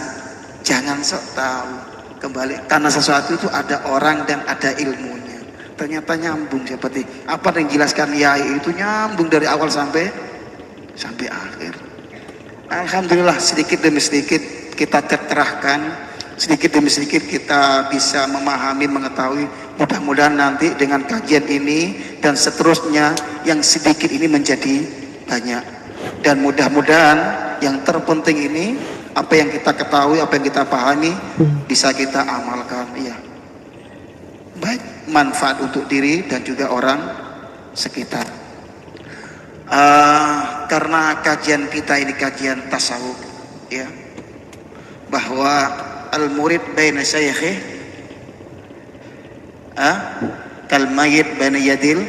jangan sok tahu. Kembali, karena sesuatu itu ada orang dan ada ilmunya. Ternyata nyambung seperti apa yang dijelaskan Yai itu, nyambung dari awal sampai akhir. Alhamdulillah, sedikit demi sedikit kita tercerahkan, sedikit demi sedikit kita bisa memahami, mengetahui. Mudah-mudahan nanti dengan kajian ini dan seterusnya yang sedikit ini menjadi banyak, dan mudah-mudahan yang terpenting ini, apa yang kita ketahui, apa yang kita pahami, bisa kita amalkan, ya, baik manfaat untuk diri dan juga orang sekitar. Karena kajian kita ini kajian tasawuf, ya, bahwa al-murid baina syaikhi kal mayit baina yadil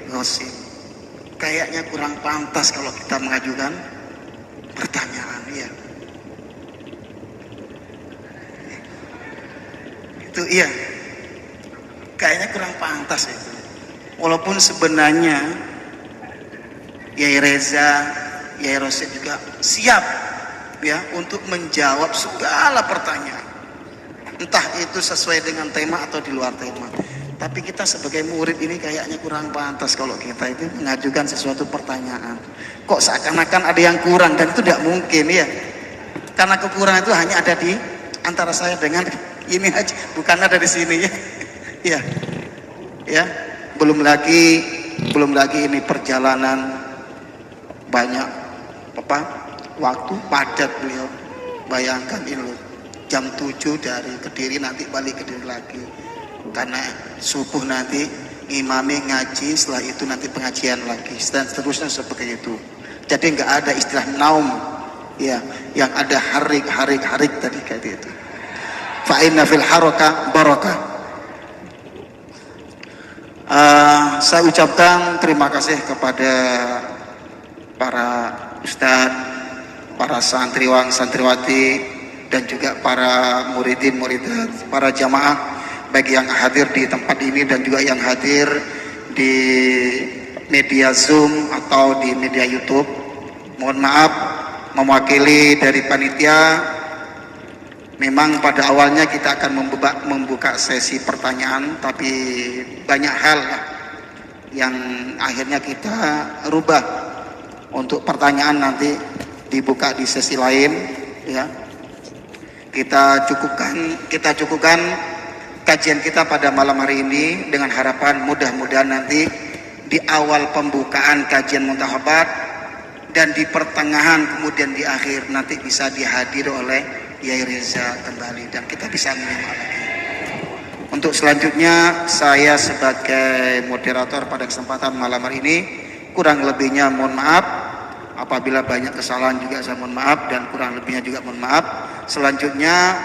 ghasil. Kayaknya kurang pantas kalau kita mengajukan pertanyaan, ya. Itu, iya. Kayaknya kurang pantas itu. Walaupun sebenarnya Yai Reza, Yai Rosyid juga siap, ya, untuk menjawab segala pertanyaan, entah itu sesuai dengan tema atau di luar tema. Tapi kita sebagai murid ini kayaknya kurang pantas kalau kita itu mengajukan sesuatu pertanyaan. Kok seakan-akan ada yang kurang, dan itu tidak mungkin, ya. Karena kekurangan itu hanya ada di antara saya dengan ini aja, bukan ada di sini, ya. Ya. Ya, belum lagi ini perjalanan banyak waktu padat beliau. Bayangkan ini loh, jam 7 dari Kediri, nanti balik Kediri lagi. Karena subuh nanti imami ngaji, setelah itu nanti pengajian lagi, dan seterusnya seperti itu. Jadi nggak ada istilah naum, ya, yang ada harik tadi kayak itu. Fa inna fil haraka barakah. Saya ucapkan terima kasih kepada para ustadz, para santriwan, santriwati, dan juga para muridin, muridat, para jamaah, baik yang hadir di tempat ini dan juga yang hadir di media Zoom atau di media YouTube. Mohon maaf, mewakili dari panitia, memang pada awalnya kita akan membuka sesi pertanyaan, tapi banyak hal yang akhirnya kita rubah untuk pertanyaan nanti dibuka di sesi lain, ya. Kita cukupkan kajian kita pada malam hari ini dengan harapan mudah-mudahan nanti di awal pembukaan kajian muntahabat dan di pertengahan kemudian di akhir nanti bisa dihadiri oleh Yai Reza kembali dan kita bisa menyimak lagi. Untuk selanjutnya saya sebagai moderator pada kesempatan malam hari ini, kurang lebihnya mohon maaf. Apabila banyak kesalahan juga saya mohon maaf, dan kurang lebihnya juga mohon maaf. Selanjutnya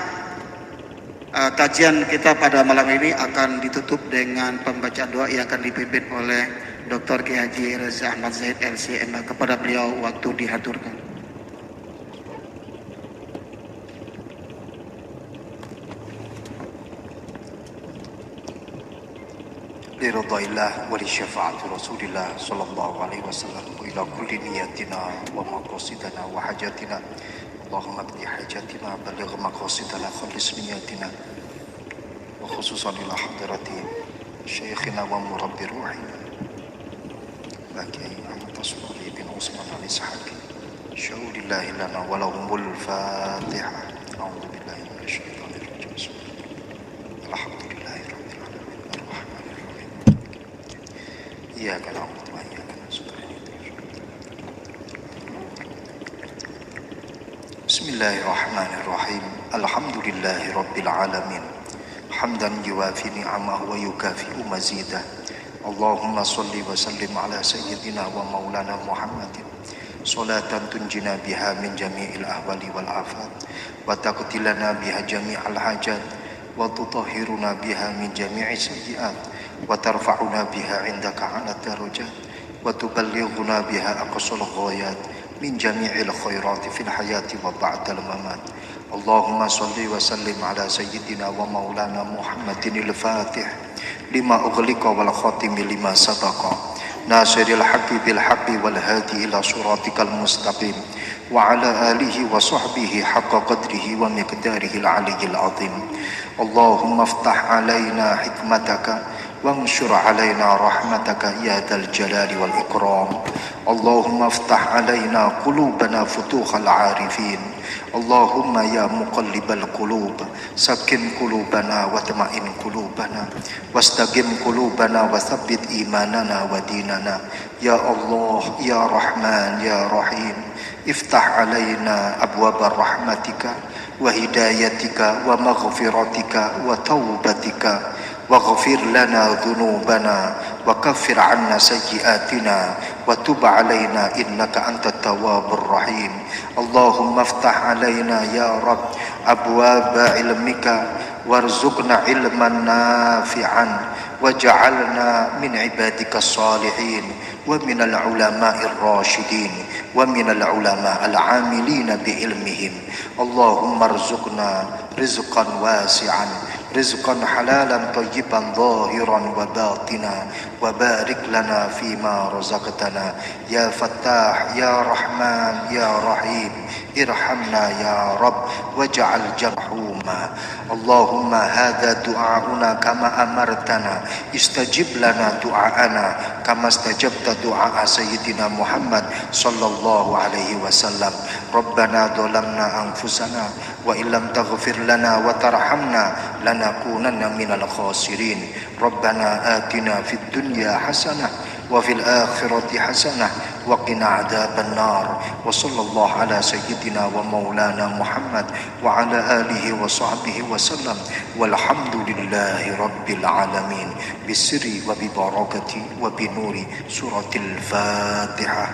kajian kita pada malam ini akan ditutup dengan pembacaan doa yang akan dipimpin oleh Dr. Kiai Haji Reza Ahmad Zaid LCM. Kepada beliau waktu dihaturkan. لرضا الله ولشفاعة رسول الله صلى الله عليه وسلم وإلى كل نياتنا ومقاصدنا وحاجاتنا اللهم اقض حاجاتنا بلغ مقاصدنا خلص نياتنا وخصوصا إلى حضرة شيخنا ومربي روحنا باكي أحمد صالح بن عثمان الإسحاقي شهود الله لنا ولهم الفاتحة أعوذ بالله من الشيطان الرجيم بسم الله الحمد لله رب العالمين الرحمن الرحيم إياك نعبد وإياك نستعين بسم الله الرحمن الرحيم الحمد لله رب العالمين حمدا يوافي نعمه ويكافئ مزيده اللهم صل وسلم على سيدنا ومولانا محمد صلاة تنجنا بها من جميع الأهوال والآفات وتقضي لنا بها جميع الحاجات وتطهرنا بها من جميع السيئات وترفعنا بها عندك على الدرجات وتبلغنا بها أقصى الغايات من جميع الخيرات في الحياة وبعد الممات اللهم صل وسلم على سيدنا ومولانا محمد الفاتح لما أغلق والخاتم لما سبق ناصر الحق بالحق والهادي إلى صراطك المستقيم وعلى آله وصحبه حق قدره ومقداره العلي العظيم اللهم افتح علينا حكمتك وانشر علينا رحمتك يا ذا الجلال والإكرام اللهم افتح علينا قلوبنا فتوح العارفين اللهم يا مقلب القلوب سكن قلوبنا واطمئن قلوبنا واستقم قلوبنا وثبت إيماننا وديننا يا الله يا رحمن يا رحيم افتح علينا أبواب رحمتك وهدايتك ومغفرتك وتوبتك واغفر لنا ذنوبنا وكفر عنا سيئاتنا وتب علينا إنك أنت التواب الرحيم اللهم افتح علينا يا رب أبواب علمك وارزقنا علما نافعا وجعلنا من عبادك الصالحين ومن العلماء الراشدين ومن العلماء العاملين بعلمهم اللهم ارزقنا رزقا واسعا رزقا حلالا طيبا ظاهرا وباطنا وبارك لنا فيما رزقتنا يا فتاح يا رحمن يا رحيم ارحمنا يا رب واجعل جرحوما اللهم هذا دعاؤنا كما أمرتنا استجب لنا دعاءنا كما استجبت دعاء سيدنا محمد صلى الله عليه وسلم ربنا ظلمنا أنفسنا وإن لم تغفر لنا وترحمنا لنكونن من الخاسرين ربنا آتنا في الدنيا حسنة وفي الآخرة حسنة وقنا عذاب النار وصلى الله على سيدنا ومولانا محمد وعلى آله وصحبه وسلم والحمد لله رب العالمين بسر وببركة وبنور سورة الفاتحة.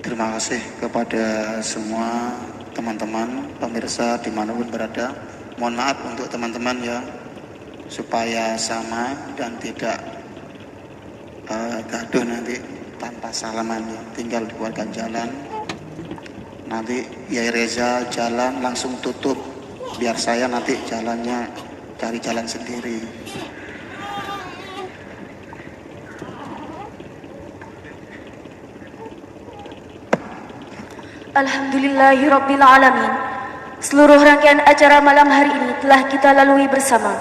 Terima kasih kepada semua teman-teman pemirsa dimanapun berada. Mohon maaf untuk teman-teman ya, supaya sama dan tidak gaduh nanti tanpa salaman ya. Tinggal dikeluarkan jalan. Nanti Yai Reza jalan langsung tutup, biar saya nanti jalannya cari jalan sendiri. Alhamdulillahirrabbilalamin. Seluruh rangkaian acara malam hari ini telah kita lalui bersama.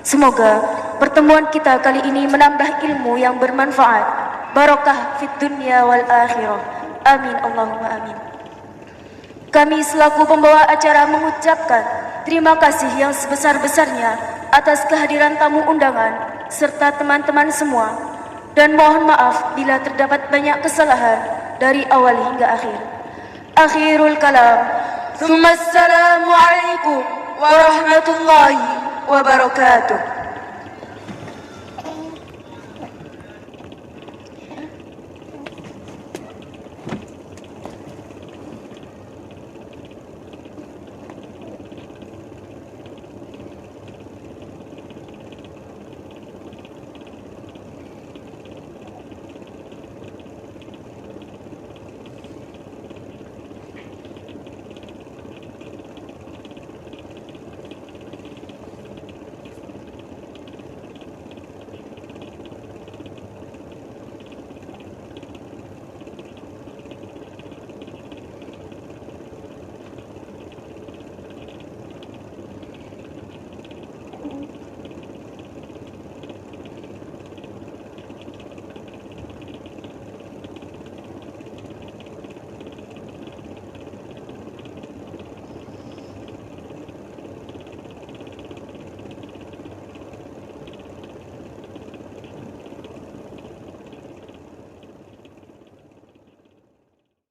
Semoga pertemuan kita kali ini menambah ilmu yang bermanfaat, barokah fid dunya wal akhirah. Amin Allahumma amin. Kami selaku pembawa acara mengucapkan terima kasih yang sebesar-besarnya atas kehadiran tamu undangan serta teman-teman semua, dan mohon maaf bila terdapat banyak kesalahan dari awal hingga akhir. Akhirul kalam. Assalamualaikum warahmatullahi wabarakatuh.